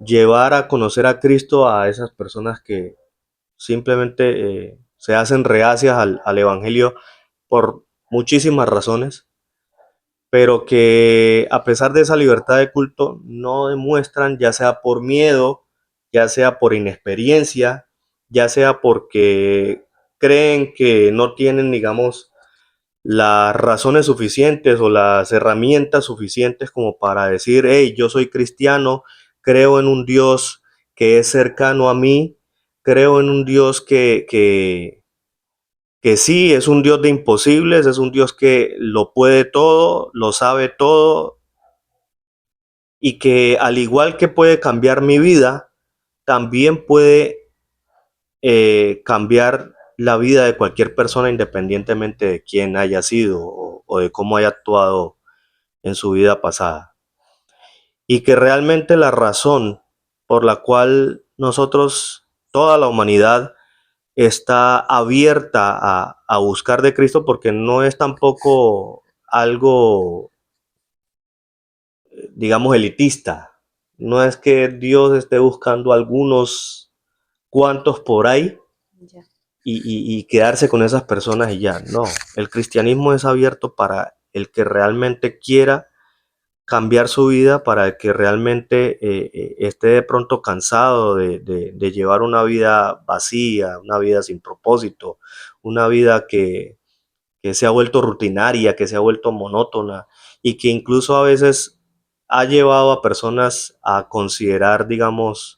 llevar a conocer a Cristo a esas personas que simplemente se hacen reacias al Evangelio por muchísimas razones, pero que a pesar de esa libertad de culto no demuestran, ya sea por miedo, ya sea por inexperiencia, ya sea porque creen que no tienen, digamos, las razones suficientes o las herramientas suficientes como para decir, hey, yo soy cristiano, creo en un Dios que es cercano a mí, creo en un Dios que sí, es un Dios de imposibles, es un Dios que lo puede todo, lo sabe todo y que al igual que puede cambiar mi vida, también puede cambiar la vida de cualquier persona independientemente de quién haya sido o de cómo haya actuado en su vida pasada. Y que realmente la razón por la cual nosotros, toda la humanidad, está abierta a buscar de Cristo, porque no es tampoco algo, digamos, elitista. No es que Dios esté buscando algunos cuantos por ahí y quedarse con esas personas y ya. No, el cristianismo es abierto para el que realmente quiera cambiar su vida, para el que realmente esté de pronto cansado de llevar una vida vacía, una vida sin propósito, una vida que se ha vuelto rutinaria, que se ha vuelto monótona y que incluso a veces ha llevado a personas a considerar, digamos,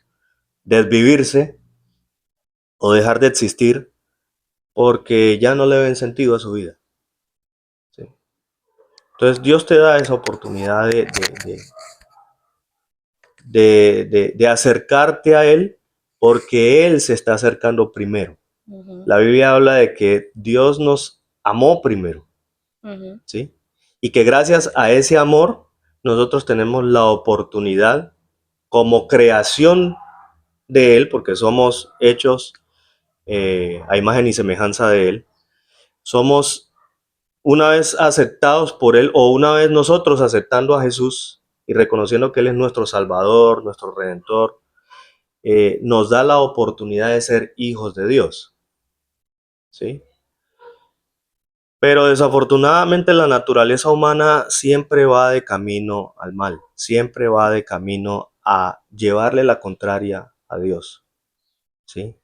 desvivirse o dejar de existir porque ya no le ven sentido a su vida. ¿Sí? Entonces Dios te da esa oportunidad de acercarte a Él porque Él se está acercando primero. La Biblia habla de que Dios nos amó primero, ¿sí? Y que gracias a ese amor nosotros tenemos la oportunidad como creación de Él, porque somos hechos a imagen y semejanza de Él, somos una vez aceptados por Él o una vez nosotros aceptando a Jesús y reconociendo que Él es nuestro Salvador, nuestro Redentor, nos da la oportunidad de ser hijos de Dios, ¿sí? Pero desafortunadamente la naturaleza humana siempre va de camino al mal, siempre va de camino a llevarle la contraria a Dios, ¿sí?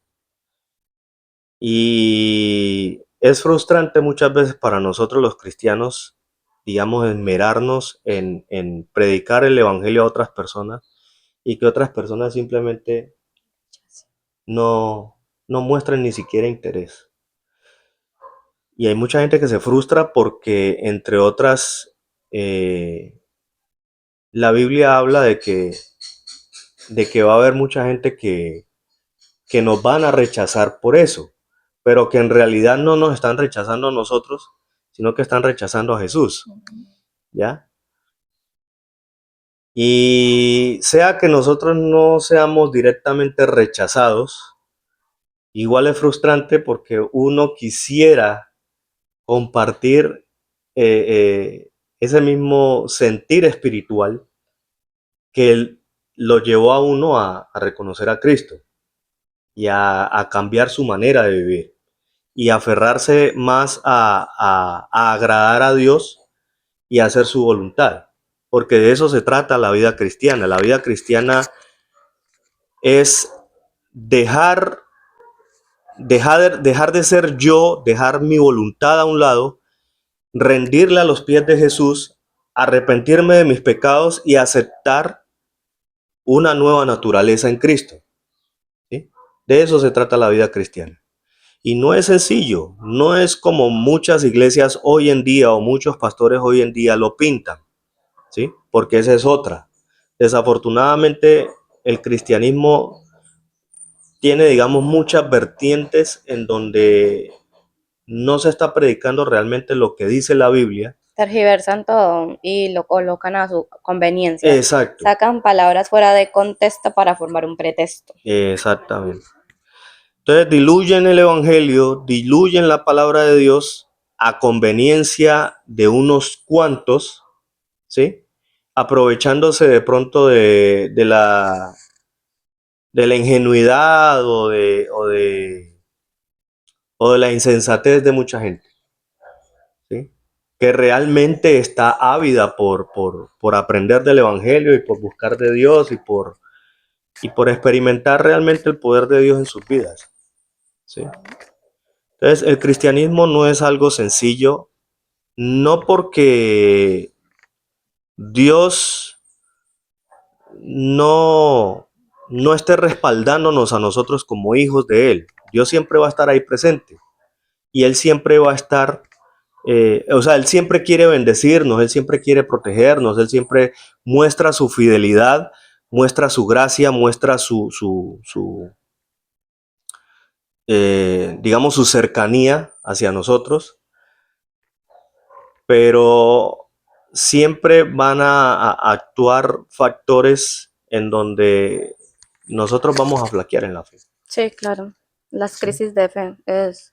Y es frustrante muchas veces para nosotros los cristianos, digamos, esmerarnos en predicar el evangelio a otras personas y que otras personas simplemente no muestren ni siquiera interés. Y hay mucha gente que se frustra porque, entre otras, la Biblia habla de que va a haber mucha gente que nos van a rechazar por eso, pero que en realidad no nos están rechazando a nosotros, sino que están rechazando a Jesús, ¿ya? Y sea que nosotros no seamos directamente rechazados, igual es frustrante porque uno quisiera compartir ese mismo sentir espiritual que lo llevó a uno a reconocer a Cristo y a cambiar su manera de vivir y aferrarse más a agradar a Dios y a hacer su voluntad. Porque de eso se trata la vida cristiana. La vida cristiana es dejar de ser yo, dejar mi voluntad a un lado, rendirle a los pies de Jesús, arrepentirme de mis pecados y aceptar una nueva naturaleza en Cristo. ¿Sí? De eso se trata la vida cristiana. Y no es sencillo, no es como muchas iglesias hoy en día o muchos pastores hoy en día lo pintan, ¿sí? Porque esa es otra. Desafortunadamente, el cristianismo tiene, digamos, muchas vertientes en donde no se está predicando realmente lo que dice la Biblia. Tergiversan todo y lo colocan a su conveniencia. Exacto. Sacan palabras fuera de contexto para formar un pretexto. Exactamente. Entonces diluyen el evangelio, diluyen la palabra de Dios a conveniencia de unos cuantos, ¿sí? Aprovechándose de pronto de la ingenuidad o de la insensatez de mucha gente, ¿sí? Que realmente está ávida por aprender del evangelio y por buscar de Dios y por experimentar realmente el poder de Dios en sus vidas, ¿sí? Entonces, el cristianismo no es algo sencillo, no porque Dios no esté respaldándonos a nosotros como hijos de Él. Dios siempre va a estar ahí presente y Él siempre va a estar, Él siempre quiere bendecirnos, Él siempre quiere protegernos, Él siempre muestra su fidelidad, muestra su gracia, muestra digamos, su cercanía hacia nosotros, pero siempre van a actuar factores en donde nosotros vamos a flaquear en la fe. Sí, claro. Las crisis de fe es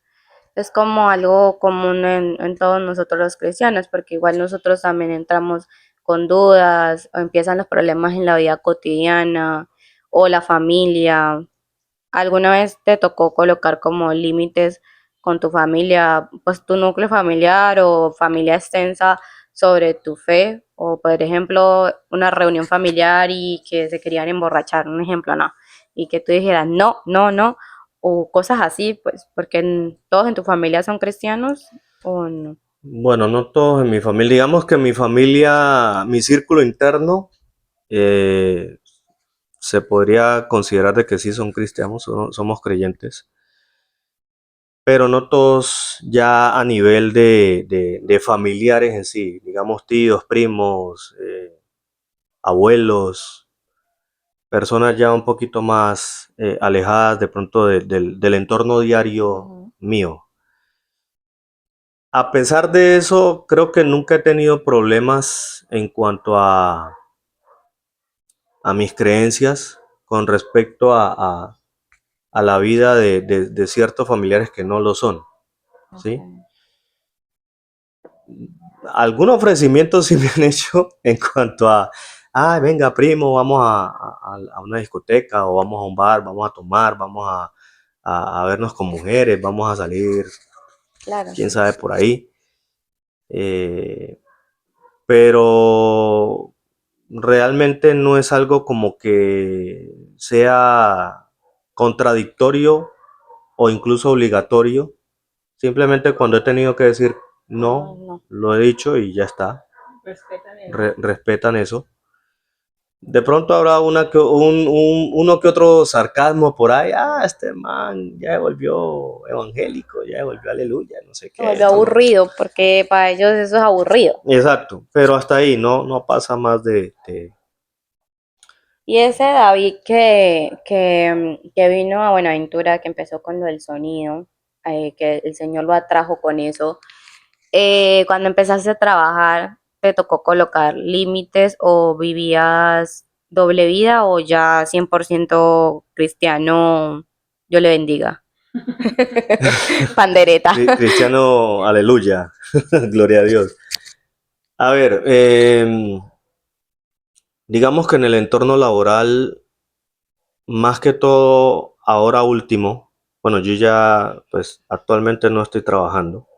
como algo común en todos nosotros los cristianos, porque igual nosotros también entramos con dudas, o empiezan los problemas en la vida cotidiana o la familia. ¿Alguna vez te tocó colocar como límites con tu familia, pues tu núcleo familiar o familia extensa sobre tu fe? O por ejemplo, una reunión familiar y que se querían emborrachar, un ejemplo, no. Y que tú dijeras, no, no, no, o cosas así, pues, porque todos en tu familia son cristianos o no. Bueno, no todos en mi familia. Digamos que mi familia, mi círculo interno, se podría considerar de que sí son cristianos, somos creyentes, pero no todos ya a nivel de familiares en sí, digamos tíos, primos, abuelos, personas ya un poquito más alejadas de pronto del entorno diario mío. A pesar de eso, creo que nunca he tenido problemas en cuanto a mis creencias con respecto a la vida de ciertos familiares que no lo son, ¿sí? Algún ofrecimiento sí me han hecho en cuanto venga primo, vamos a una discoteca o vamos a un bar, vamos a tomar, vamos a vernos con mujeres, vamos a salir, Claro. quién sabe por ahí. Pero realmente no es algo como que sea contradictorio o incluso obligatorio. Simplemente cuando he tenido que decir no, No. lo he dicho y ya está. Respetan el... Respetan eso. De pronto habrá uno que otro sarcasmo por ahí. Este man ya volvió evangélico, ya volvió aleluya, no sé Se qué. volvió aburrido, porque para ellos eso es aburrido. Exacto, pero hasta ahí no pasa más de... Y ese David que vino a Buenaventura, que empezó con lo del sonido, que el Señor lo atrajo con eso, cuando empezaste a trabajar, ¿te tocó colocar límites o vivías doble vida o ya 100% cristiano, Dios le bendiga? Pandereta. Cristiano, aleluya, gloria a Dios. A ver, digamos que en el entorno laboral, más que todo, ahora último, bueno, yo ya, pues, actualmente no estoy trabajando,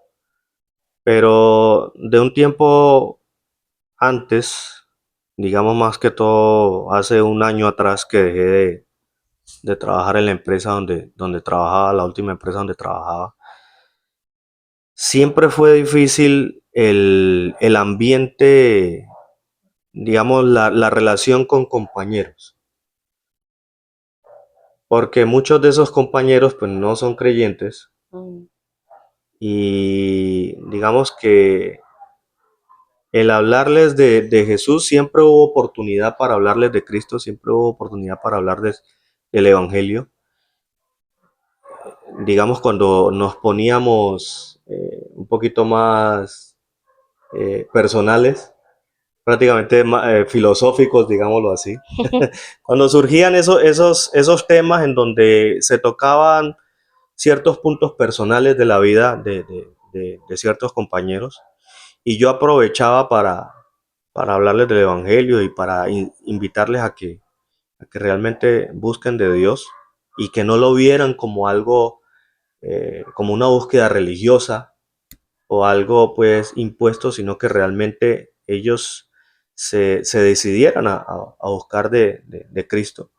pero de un tiempo antes, digamos más que todo, hace un año atrás que dejé de trabajar en la empresa donde trabajaba, la última empresa donde trabajaba, siempre fue difícil el ambiente, digamos, la relación con compañeros, porque muchos de esos compañeros pues no son creyentes Mm. y digamos que el hablarles de Jesús siempre hubo oportunidad para hablarles de Cristo, siempre hubo oportunidad para hablarles del Evangelio. Digamos, cuando nos poníamos un poquito más personales, prácticamente filosóficos, digámoslo así. Cuando surgían esos temas en donde se tocaban ciertos puntos personales de la vida de ciertos compañeros, y yo aprovechaba para hablarles del Evangelio y para invitarles a que realmente busquen de Dios y que no lo vieran como algo, como una búsqueda religiosa o algo pues impuesto, sino que realmente ellos se decidieran a buscar de Cristo.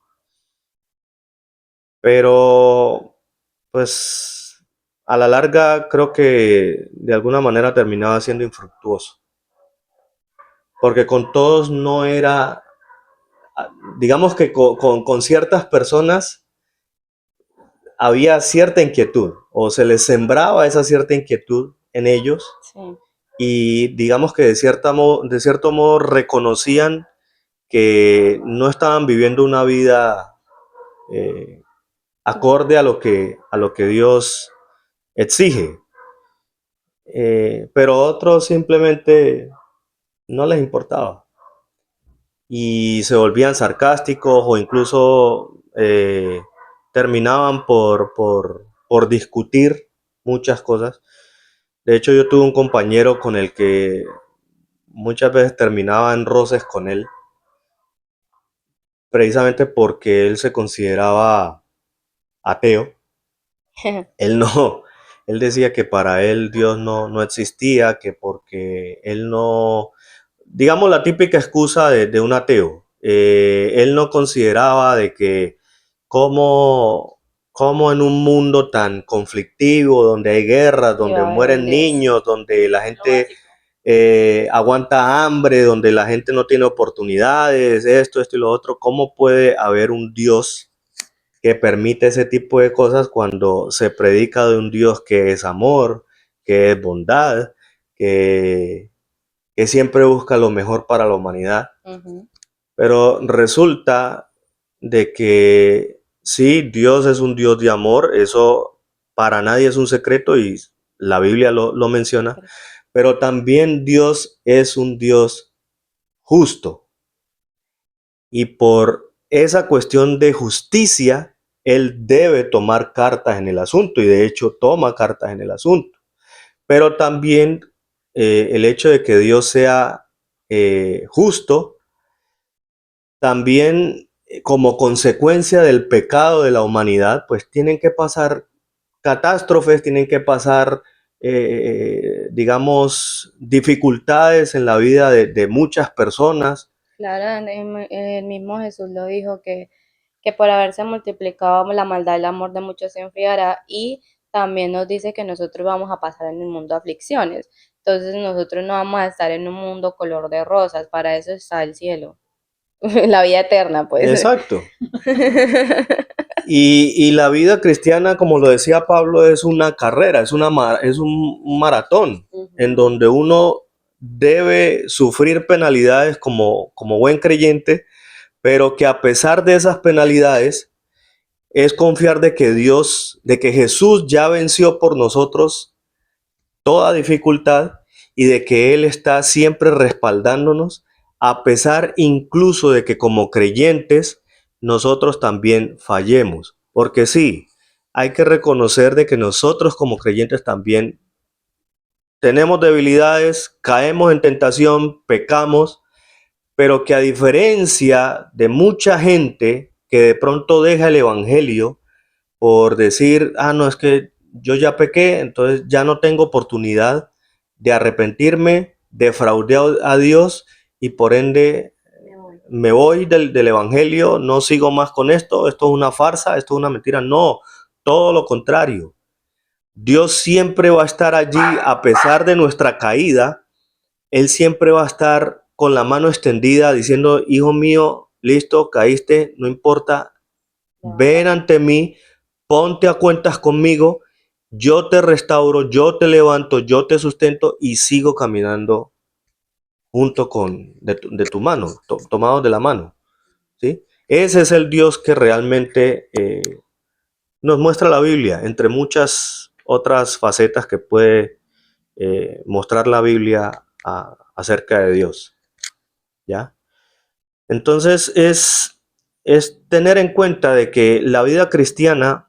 Pero pues a la larga creo que de alguna manera terminaba siendo infructuoso, porque con todos no era, digamos que con ciertas personas había cierta inquietud o se les sembraba esa cierta inquietud en ellos Sí. y digamos que de cierto modo reconocían que no estaban viviendo una vida eh, acorde a lo que Dios exige. Pero otros simplemente no les importaba y se volvían sarcásticos o incluso terminaban por discutir muchas cosas. De hecho, yo tuve un compañero con el que muchas veces terminaba en roces con él, precisamente porque él se consideraba ateo. Él no, él decía que para él Dios no existía, que porque él no, digamos la típica excusa de un ateo, él no consideraba de que cómo en un mundo tan conflictivo, donde hay guerras, donde Iba a haber un mueren Dios. niños, donde la gente aguanta hambre, donde la gente no tiene oportunidades, esto y lo otro, ¿cómo puede haber un Dios que permite ese tipo de cosas cuando se predica de un Dios que es amor, que es bondad, que, que siempre busca lo mejor para la humanidad? Ujú. Pero resulta de que sí, Dios es un Dios de amor, eso para nadie es un secreto y la Biblia lo menciona, pero también Dios es un Dios justo. Y por esa cuestión de justicia, él debe tomar cartas en el asunto y de hecho toma cartas en el asunto. Pero también el hecho de que Dios sea justo, también como consecuencia del pecado de la humanidad, pues tienen que pasar catástrofes, tienen que pasar, digamos, dificultades en la vida de muchas personas. Claro, el mismo Jesús lo dijo que por haberse multiplicado la maldad, el amor de muchos se enfriará y también nos dice que nosotros vamos a pasar en el mundo aflicciones. Entonces nosotros no vamos a estar en un mundo color de rosas, para eso está el cielo, la vida eterna, pues. Exacto. Y la vida cristiana, como lo decía Pablo, es una carrera, es un maratón en Ujú. donde uno debe sufrir penalidades como buen creyente, pero que a pesar de esas penalidades es confiar de que Dios, de que Jesús ya venció por nosotros toda dificultad y de que Él está siempre respaldándonos, a pesar incluso de que como creyentes nosotros también fallemos. Porque sí, hay que reconocer de que nosotros como creyentes también tenemos debilidades, caemos en tentación, pecamos, pero que a diferencia de mucha gente que de pronto deja el evangelio por decir, no, es que yo ya pequé, entonces ya no tengo oportunidad de arrepentirme, defraudé a Dios y por ende me voy del evangelio, no sigo más con esto es una farsa, esto es una mentira. No, todo lo contrario. Dios siempre va a estar allí a pesar de nuestra caída. Él siempre va a estar con la mano extendida diciendo, hijo mío, listo, caíste, no importa, ven ante mí, ponte a cuentas conmigo, yo te restauro, yo te levanto, yo te sustento y sigo caminando junto de tu mano, tomados de la mano, ¿sí? Ese es el Dios que realmente nos muestra la Biblia, entre muchas otras facetas que puede mostrar la Biblia acerca de Dios, ¿ya? Entonces es tener en cuenta de que la vida cristiana,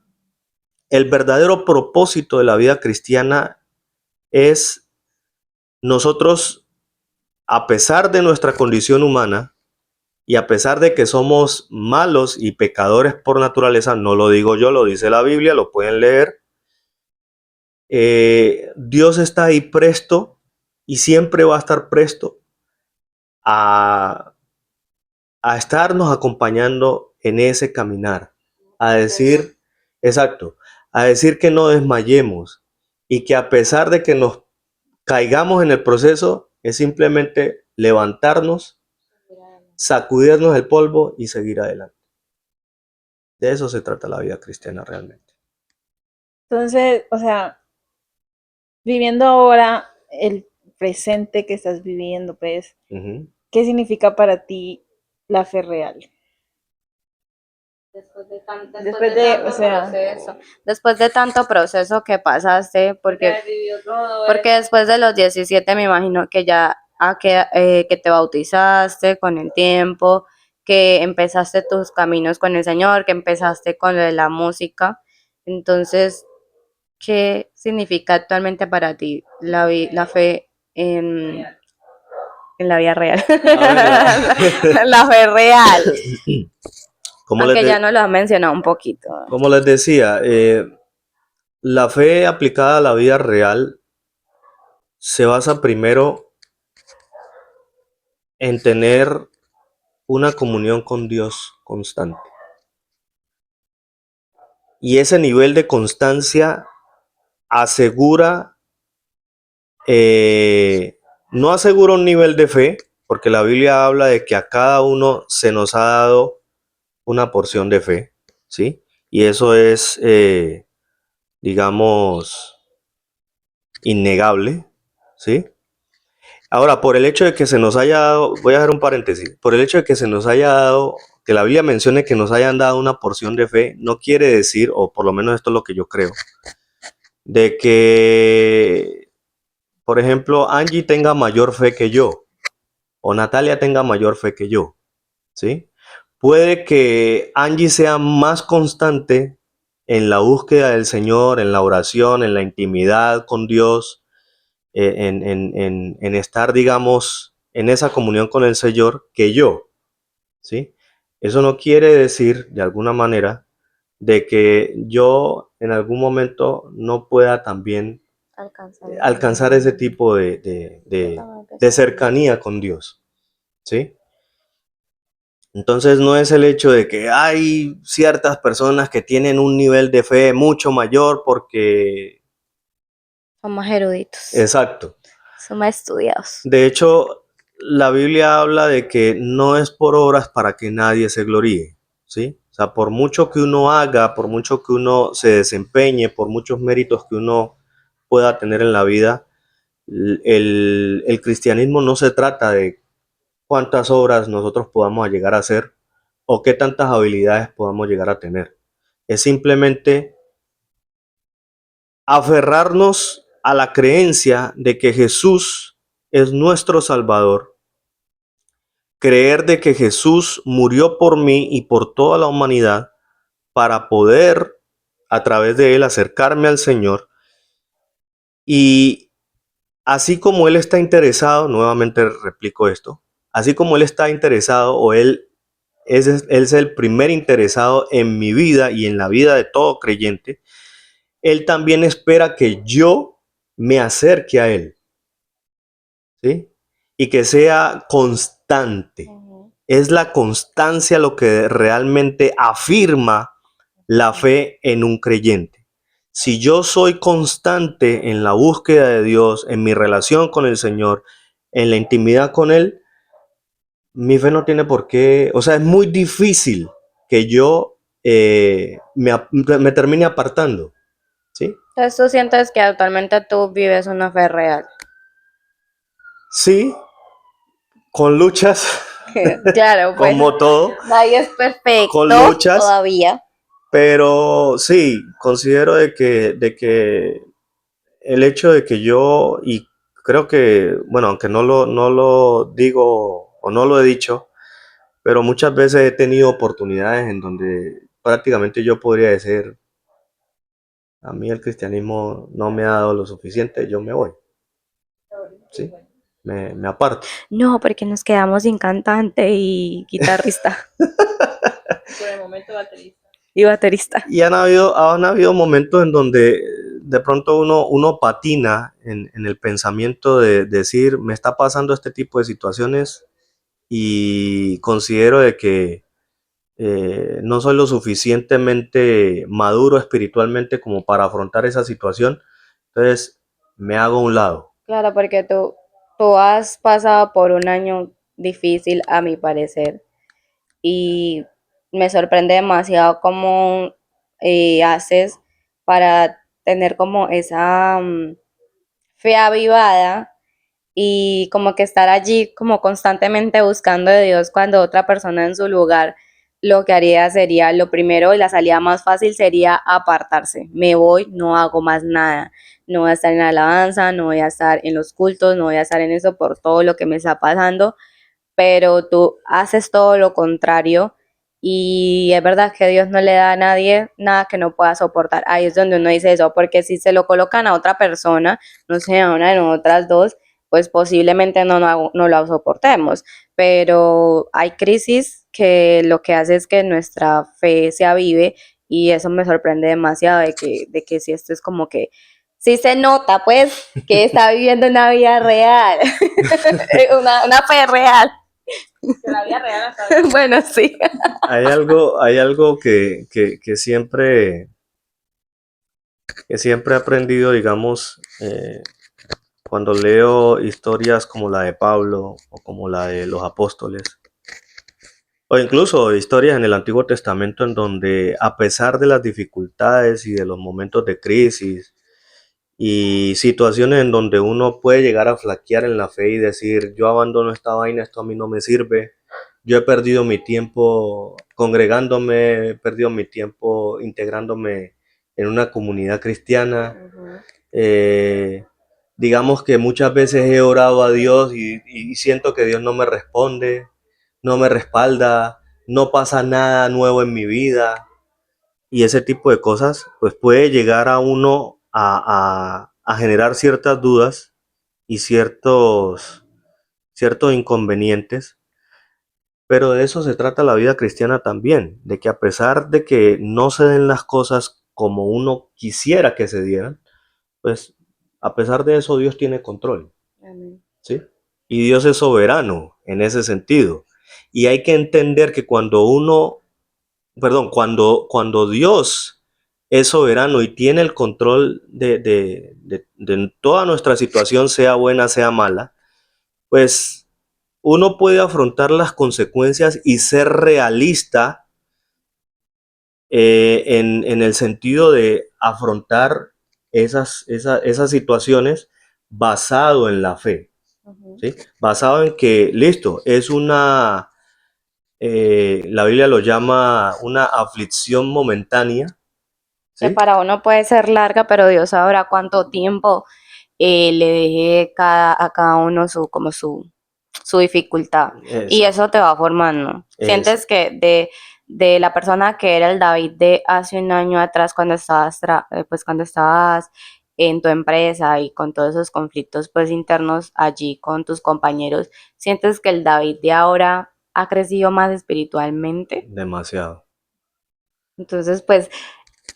el verdadero propósito de la vida cristiana es nosotros, a pesar de nuestra condición humana y a pesar de que somos malos y pecadores por naturaleza, no lo digo yo, lo dice la Biblia, lo pueden leer, Dios está ahí presto y siempre va a estar presto a, a estarnos acompañando en ese caminar, a decir, exacto, a decir que no desmayemos y que a pesar de que nos caigamos en el proceso, es simplemente levantarnos, sacudirnos el polvo y seguir adelante. De eso se trata la vida cristiana realmente. Entonces, o sea, viviendo ahora el presente que estás viviendo, pues, ¿qué significa para ti la fe real? Después de tanto proceso que pasaste, porque después de los 17 me imagino que ya que te bautizaste con el tiempo, que empezaste tus caminos con el Señor, que empezaste con lo de la música. Entonces, ¿qué significa actualmente para ti la fe en la vida real? La fe real. Aunque ya nos lo has mencionado un poquito. Como les decía, la fe aplicada a la vida real se basa primero en tener una comunión con Dios constante. Y ese nivel de constancia asegura, no asegura un nivel de fe, porque la Biblia habla de que a cada uno se nos ha dado una porción de fe, ¿sí? Y eso es, digamos, innegable, ¿sí? Ahora, por el hecho de que se nos haya dado, voy a hacer un paréntesis, por el hecho de que se nos haya dado, que la Biblia mencione que nos hayan dado una porción de fe, no quiere decir, o por lo menos esto es lo que yo creo, de que, por ejemplo, Angie tenga mayor fe que yo, o Natalia tenga mayor fe que yo, ¿sí? Puede que Angie sea más constante en la búsqueda del Señor, en la oración, en la intimidad con Dios, en estar, digamos, en esa comunión con el Señor que yo, ¿sí? Eso no quiere decir, de alguna manera, de que yo en algún momento no pueda también alcanzar ese tipo de cercanía con Dios, ¿sí? Entonces no es el hecho de que hay ciertas personas que tienen un nivel de fe mucho mayor porque... Son más eruditos. Exacto. Son más estudiados. De hecho, la Biblia habla de que no es por obras para que nadie se gloríe, ¿sí? O sea, por mucho que uno haga, por mucho que uno se desempeñe, por muchos méritos que uno pueda tener en la vida, el cristianismo no se trata de cuántas obras nosotros podamos llegar a hacer o qué tantas habilidades podamos llegar a tener. Es simplemente aferrarnos a la creencia de que Jesús es nuestro Salvador, creer de que Jesús murió por mí y por toda la humanidad para poder a través de él acercarme al Señor, y así como él está interesado, nuevamente replico esto, así como Él está interesado o Él es el primer interesado en mi vida y en la vida de todo creyente, Él también espera que yo me acerque a Él, ¿sí? Y que sea constante. Es la constancia lo que realmente afirma la fe en un creyente. Si yo soy constante en la búsqueda de Dios, en mi relación con el Señor, en la intimidad con Él, mi fe no tiene por qué, o sea, es muy difícil que yo me termine apartando, ¿sí? Entonces tú sientes que actualmente tú vives una fe real. Sí, con luchas, Claro, pues como todo, nadie es perfecto con luchas, todavía. pero sí, considero de que el hecho de que yo, y creo que, bueno, aunque no lo digo o no lo he dicho, pero muchas veces he tenido oportunidades en donde prácticamente yo podría decir, a mí el cristianismo no me ha dado lo suficiente, yo me voy, ¿sí? Me aparto. No, porque nos quedamos sin cantante y guitarrista Por el momento baterista. y baterista. Y han habido momentos en donde de pronto uno patina en el pensamiento de decir, me está pasando este tipo de situaciones y considero de que no soy lo suficientemente maduro espiritualmente como para afrontar esa situación, entonces me hago a un lado. Claro, porque tú has pasado por un año difícil, a mi parecer, y me sorprende demasiado cómo haces para tener como esa fe avivada y como que estar allí como constantemente buscando de Dios cuando otra persona en su lugar lo que haría sería lo primero y la salida más fácil sería apartarse. Me voy, no hago más nada. No voy a estar en la alabanza, no voy a estar en los cultos, no voy a estar en eso por todo lo que me está pasando, pero tú haces todo lo contrario y es verdad que Dios no le da a nadie nada que no pueda soportar. Ahí es donde uno dice eso, porque si se lo colocan a otra persona, no sé, a una de nosotras dos, pues posiblemente no lo soportemos, pero hay crisis que lo que hace es que nuestra fe se avive y eso me sorprende demasiado de que si esto es como que sí se nota pues que está viviendo una vida real, una fe real. Que la vida real hasta ahora. Bueno, sí. Hay algo que siempre he aprendido, digamos, cuando leo historias como la de Pablo o como la de los apóstoles, o incluso historias en el Antiguo Testamento en donde a pesar de las dificultades y de los momentos de crisis y situaciones en donde uno puede llegar a flaquear en la fe y decir, yo abandono esta vaina, esto a mí no me sirve, yo he perdido mi tiempo congregándome, he perdido mi tiempo integrándome en una comunidad cristiana. Eh, digamos que muchas veces he orado a Dios y siento que Dios no me responde, no me respalda, no pasa nada nuevo en mi vida y ese tipo de cosas, pues puede llegar a uno a generar ciertas dudas y ciertos inconvenientes, pero de eso se trata la vida cristiana también, de que a pesar de que no se den las cosas como uno quisiera que se dieran, pues a pesar de eso Dios tiene control, Amén. ¿sí? Y Dios es soberano en ese sentido. Y hay que entender que cuando Dios es soberano y tiene el control de toda nuestra situación, sea buena, sea mala, pues uno puede afrontar las consecuencias y ser realista en el sentido de afrontar esas situaciones basado en la fe, Ujú. ¿sí? Basado en que, listo, la Biblia lo llama una aflicción momentánea, Que ¿sí? para uno puede ser larga, pero Dios sabrá cuánto tiempo le deje a cada uno su dificultad. Y Exacto, eso te va formando. exacto. Sientes que de la persona que era el David de hace un año atrás, cuando estabas en tu empresa y con todos esos conflictos pues internos allí con tus compañeros, ¿sientes que el David de ahora ha crecido más espiritualmente? Demasiado. Entonces, pues,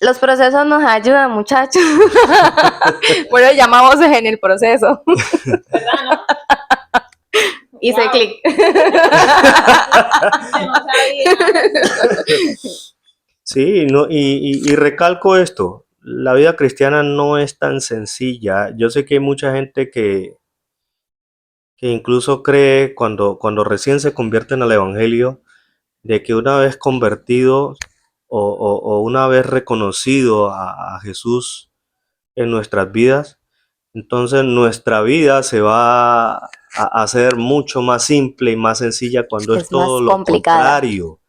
los procesos nos ayudan, muchachos. Bueno, llamamos en el proceso. ¿Verdad, no? Hice Wow. clic. No sabía. Sí, no, y recalco esto, la vida cristiana no es tan sencilla. Yo sé que hay mucha gente que incluso cree cuando recién se convierten al Evangelio, de que una vez convertido o una vez reconocido a Jesús en nuestras vidas, entonces nuestra vida se va a hacer mucho más simple y más sencilla cuando es Es más todo lo complicada. contrario.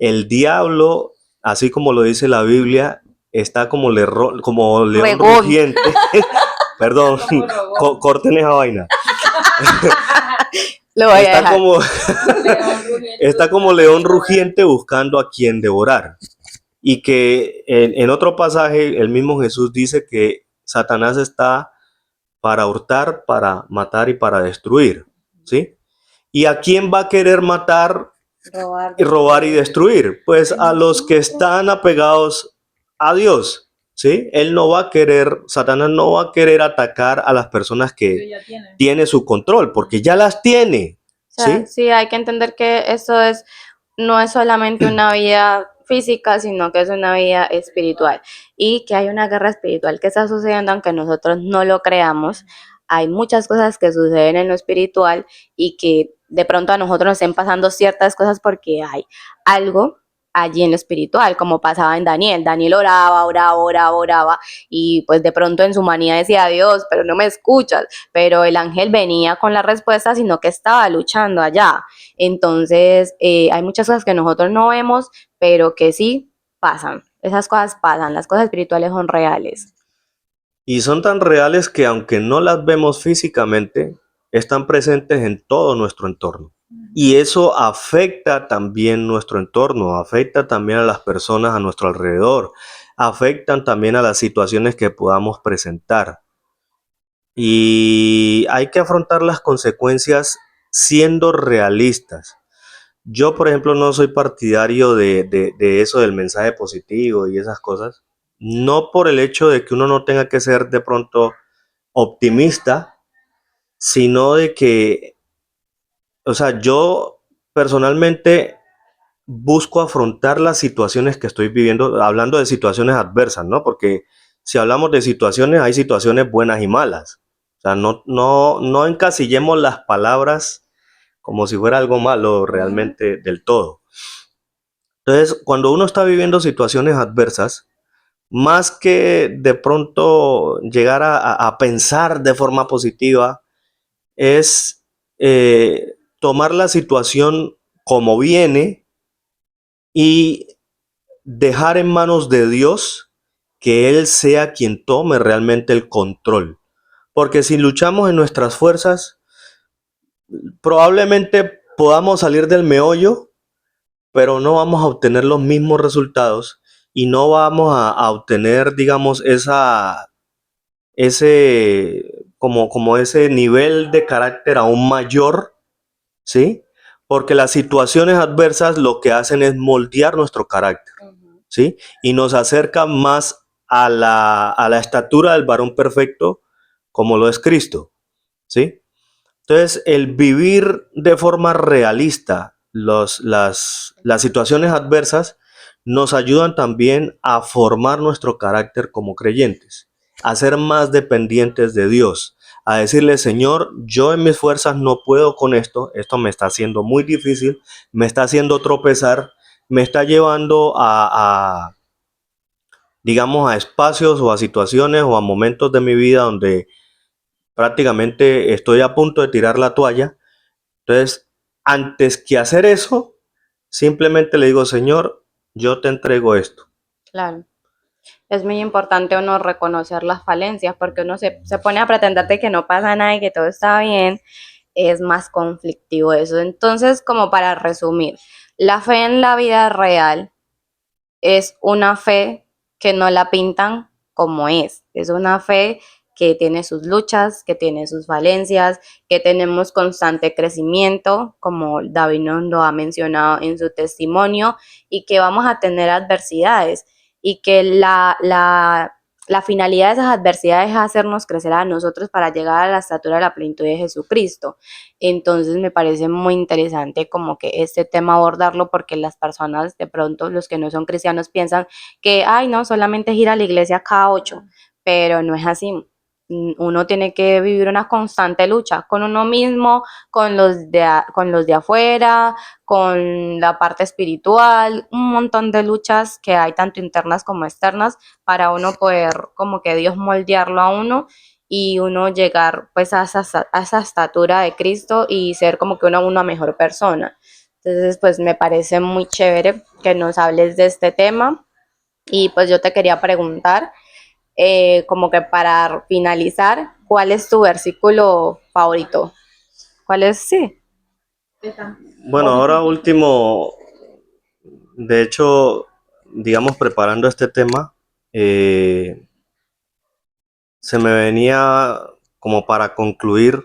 El diablo, así como lo dice la Biblia, está como león Regón. rugiente. Perdón, Como robot. corten esa vaina. Lo voy a Está dejar. como, León rugiente. está como león rugiente buscando a quien devorar. Y que en otro pasaje el mismo Jesús dice que Satanás está para hurtar, para matar y para destruir. ¿Sí? ¿Y a quién va a querer matar, robar y destruir? Pues a los que están apegados a Dios. ¿Sí? Él no va a querer, Satanás no va a querer atacar a las personas que Ya tiene. tiene su control, porque ya las tiene. O sea, ¿Sí? sí, hay que entender que eso no es solamente una vida física, sino que es una vida espiritual. Y que hay una guerra espiritual que está sucediendo, aunque nosotros no lo creamos. Hay muchas cosas que suceden en lo espiritual y que de pronto a nosotros nos estén pasando ciertas cosas porque hay algo allí en lo espiritual, como pasaba en Daniel. Daniel oraba, oraba, oraba, oraba, y pues de pronto en su manía decía: Dios, pero no me escuchas. Pero el ángel venía con la respuesta, sino que estaba luchando allá. Entonces, hay muchas cosas que nosotros no vemos, pero que sí pasan. Esas cosas pasan, las cosas espirituales son reales. Y son tan reales que aunque no las vemos físicamente, están presentes en todo nuestro entorno. Y eso afecta también nuestro entorno, afecta también a las personas a nuestro alrededor, afectan también a las situaciones que podamos presentar. Y hay que afrontar las consecuencias siendo realistas. Yo, por ejemplo, no soy partidario de eso del mensaje positivo y esas cosas. No por el hecho de que uno no tenga que ser de pronto optimista, sino de que, o sea, yo personalmente busco afrontar las situaciones que estoy viviendo, hablando de situaciones adversas, ¿no? Porque si hablamos de situaciones, hay situaciones buenas y malas. O sea, no encasillemos las palabras como si fuera algo malo realmente del todo. Entonces, cuando uno está viviendo situaciones adversas, más que de pronto llegar a pensar de forma positiva, es tomar la situación como viene y dejar en manos de Dios que Él sea quien tome realmente el control. Porque si luchamos en nuestras fuerzas, probablemente podamos salir del meollo, pero no vamos a obtener los mismos resultados y no vamos a obtener, digamos, como ese nivel de carácter aún mayor, ¿sí? Porque las situaciones adversas lo que hacen es moldear nuestro carácter, ¿sí? Y nos acerca más a la estatura del varón perfecto, como lo es Cristo, ¿sí? Entonces, el vivir de forma realista las situaciones adversas nos ayudan también a formar nuestro carácter como creyentes, a ser más dependientes de Dios, a decirle: Señor, yo en mis fuerzas no puedo con esto me está haciendo muy difícil, me está haciendo tropezar, me está llevando digamos, a espacios o a situaciones o a momentos de mi vida donde prácticamente estoy a punto de tirar la toalla. Entonces, antes que hacer eso, simplemente le digo: Señor, yo te entrego esto. Claro. Es muy importante uno reconocer las falencias, porque uno se pone a pretenderte que no pasa nada y que todo está bien. Es más conflictivo eso. Entonces, como para resumir, la fe en la vida real es una fe que no la pintan como es una fe que tiene sus luchas, que tiene sus falencias, que tenemos constante crecimiento, como David nos lo ha mencionado en su testimonio, y que vamos a tener adversidades, y que la finalidad de esas adversidades es hacernos crecer a nosotros para llegar a la estatura de la plenitud de Jesucristo. Entonces me parece muy interesante como que este tema abordarlo, porque las personas, de pronto los que no son cristianos, piensan que, ay, no, solamente es ir a la iglesia cada 8, pero no es así. Uno tiene que vivir una constante lucha con uno mismo, con con los de afuera, con la parte espiritual, un montón de luchas que hay tanto internas como externas para uno poder como que Dios moldearlo a uno y uno llegar pues a esa estatura de Cristo y ser como que una mejor persona. Entonces pues me parece muy chévere que nos hables de este tema, y pues yo te quería preguntar, como que para finalizar, ¿cuál es tu versículo favorito? ¿Cuál es? Sí. Bueno, ahora último, de hecho, digamos, preparando este tema, se me venía como para concluir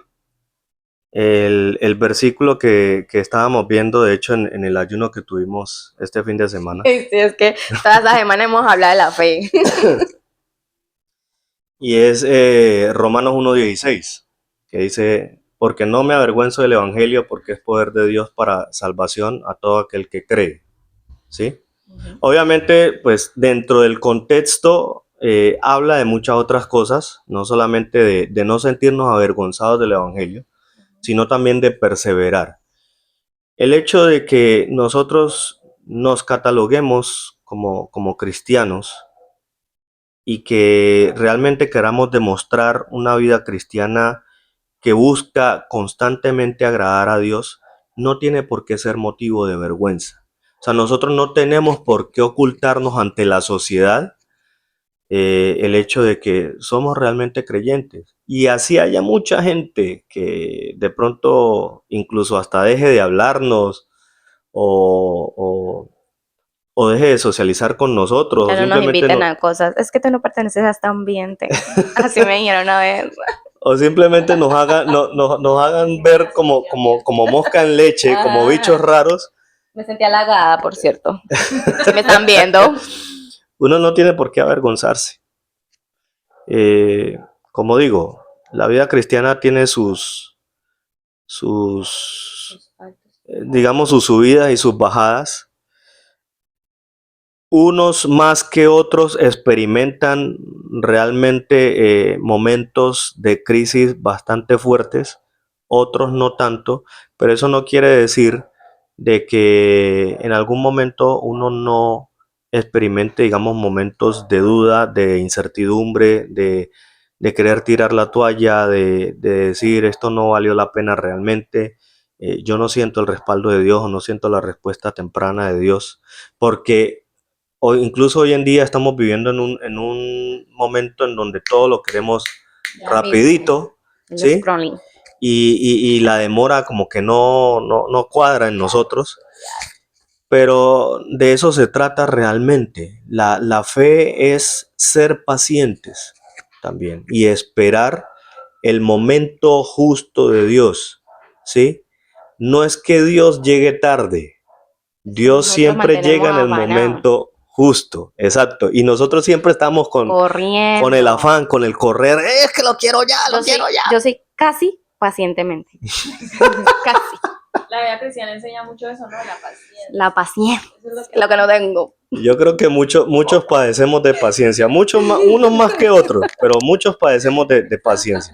el versículo que estábamos viendo, de hecho, en el ayuno que tuvimos este fin de semana. Sí, es que toda esta semana hemos hablado de la fe. Y es Romanos 1:16, que dice, porque no me avergüenzo del Evangelio, porque es poder de Dios para salvación a todo aquel que cree. ¿Sí? Obviamente, pues dentro del contexto habla de muchas otras cosas, no solamente de no sentirnos avergonzados del Evangelio, sino también de perseverar. El hecho de que nosotros nos cataloguemos como cristianos y que realmente queramos demostrar una vida cristiana que busca constantemente agradar a Dios, no tiene por qué ser motivo de vergüenza. O sea, nosotros no tenemos por qué ocultarnos ante la sociedad el hecho de que somos realmente creyentes. Y así haya mucha gente que de pronto incluso hasta deje de hablarnos o, o- o deje de socializar con nosotros, o Ya no nos simplemente, inviten a cosas. Es que tú no perteneces a este ambiente. Así me dijeron una vez. o simplemente nos hagan ver como mosca en leche, como bichos raros. Me sentí halagada, por cierto. Si me están viendo. Uno no tiene por qué avergonzarse. Como digo, la vida cristiana tiene digamos, sus subidas y sus bajadas. Unos más que otros experimentan realmente momentos de crisis bastante fuertes, otros no tanto, pero eso no quiere decir de que en algún momento uno no experimente, digamos, momentos de duda, de incertidumbre, de querer tirar la toalla, de decir esto no valió la pena realmente, yo no siento el respaldo de Dios o no siento la respuesta temprana de Dios, porque o incluso hoy en día estamos viviendo en un momento en donde todo lo queremos rapidito, El ¿sí? scrolling. Y la demora como que no cuadra en nosotros, pero de eso se trata realmente. La fe es ser pacientes también y esperar el momento justo de Dios, ¿sí? No es que Dios llegue tarde, Dios Nosotros siempre llega mantenemos en el afanados, momento justo, exacto. Y nosotros siempre estamos con el corriendo. afán, con el correr. Es que lo quiero ya, lo quiero ya. Yo soy casi pacientemente. Casi. La vida cristiana enseña mucho eso, ¿no? La paciencia. La paciencia. Eso es Lo que no tengo. Yo creo que muchos padecemos de paciencia, muchos más, unos más que otros, pero muchos padecemos de paciencia.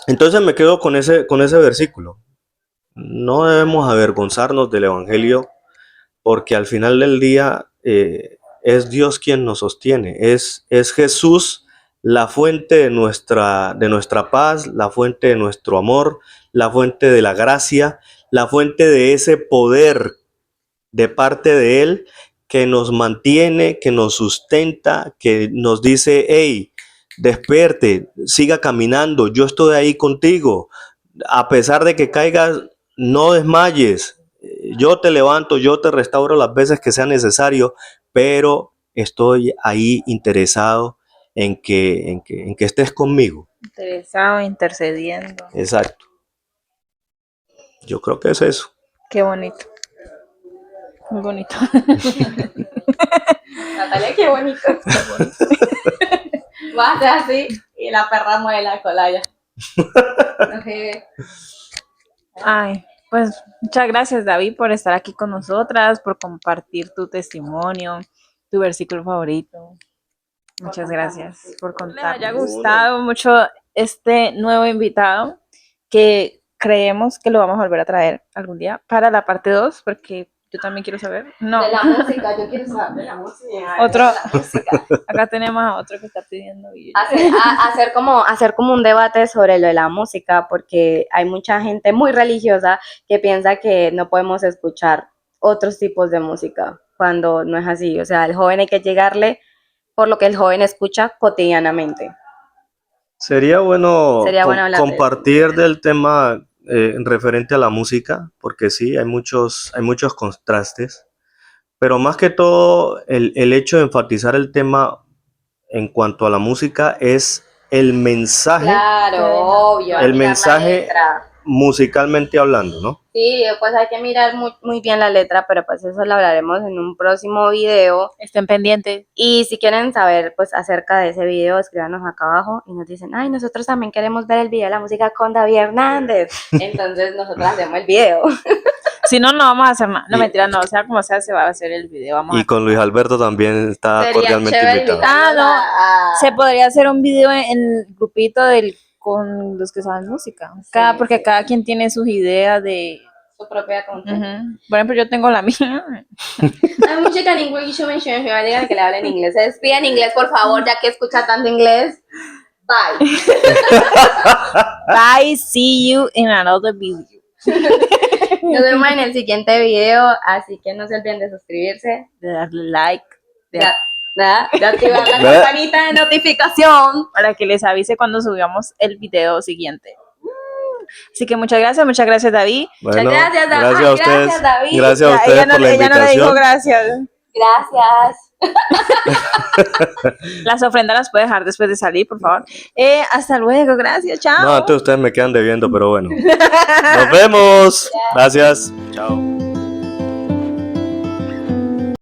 Entonces me quedo con ese versículo. No debemos avergonzarnos del Evangelio porque al final del día es Dios quien nos sostiene, es Jesús la fuente de nuestra paz, la fuente de nuestro amor, la fuente de la gracia, la fuente de ese poder de parte de Él que nos mantiene, que nos sustenta, que nos dice, hey, despierte, siga caminando, yo estoy ahí contigo, a pesar de que caigas, no desmayes, yo te levanto, yo te restauro las veces que sea necesario, pero estoy ahí interesado en que estés conmigo. Interesado, intercediendo. Exacto. Yo creo que es eso. Qué bonito. Muy bonito. Natalia, qué bonito. Va a hacer así y la perra mueve la cola ya. No sé. Ay, pues muchas gracias, David, por estar aquí con nosotras, por compartir tu testimonio, tu versículo favorito. Muchas gracias por contar. Les haya gustado mucho este nuevo invitado, que creemos que lo vamos a volver a traer algún día para la parte 2, porque yo también quiero saber. No, De la música, yo quiero saber de la música. Otro. De la música. acá tenemos a otro que está pidiendo video. Hacer como un debate sobre lo de la música, porque hay mucha gente muy religiosa que piensa que no podemos escuchar otros tipos de música, cuando no es así. O sea, al joven hay que llegarle por lo que el joven escucha cotidianamente. Sería bueno, Sería bueno hablar de compartir del tema referente a la música, porque sí, hay muchos contrastes, pero más que todo el hecho de enfatizar el tema en cuanto a la música es el mensaje, Claro, obvio. el mirar la mensaje letra. musicalmente hablando, ¿no? Sí, pues hay que mirar muy bien la letra, pero pues eso lo hablaremos en un próximo video. Estén pendientes. Y si quieren saber pues acerca de ese video, escríbanos acá abajo y nos dicen, ay, nosotros también queremos ver el video de la música con David Hernández. Entonces nosotros hacemos el video. Si no, no vamos a hacer nada. No, Y- mentira, no. O sea, como sea, se va a hacer el video. Vamos Y a... con Luis Alberto también está Sería cordialmente chévere invitado. Se podría hacer un video en el grupito con los que saben música. Porque sí. cada quien tiene sus ideas de... Su propia content. Ujú. Por ejemplo, yo tengo la mía. Hay mucha que digan que le hablen inglés. Se despide en inglés, por favor, ya que escucha tanto inglés. Bye. Bye, see you in another video. Nos vemos en el siguiente video, así que no se olviden de suscribirse, De darle like, de activar la ¿Verdad? campanita de notificación. para que les avise cuando subamos el video siguiente. Así que muchas gracias, David. Bueno, Muchas gracias, David. gracias a ustedes, Gracias, David. gracias a Ya, ustedes por la ella no le dijo invitación. gracias. Gracias. Las ofrendas las puede dejar después de salir, por favor. Hasta luego, gracias, chao. No, antes ustedes me quedan debiendo, pero bueno. Nos vemos. Gracias. Chao.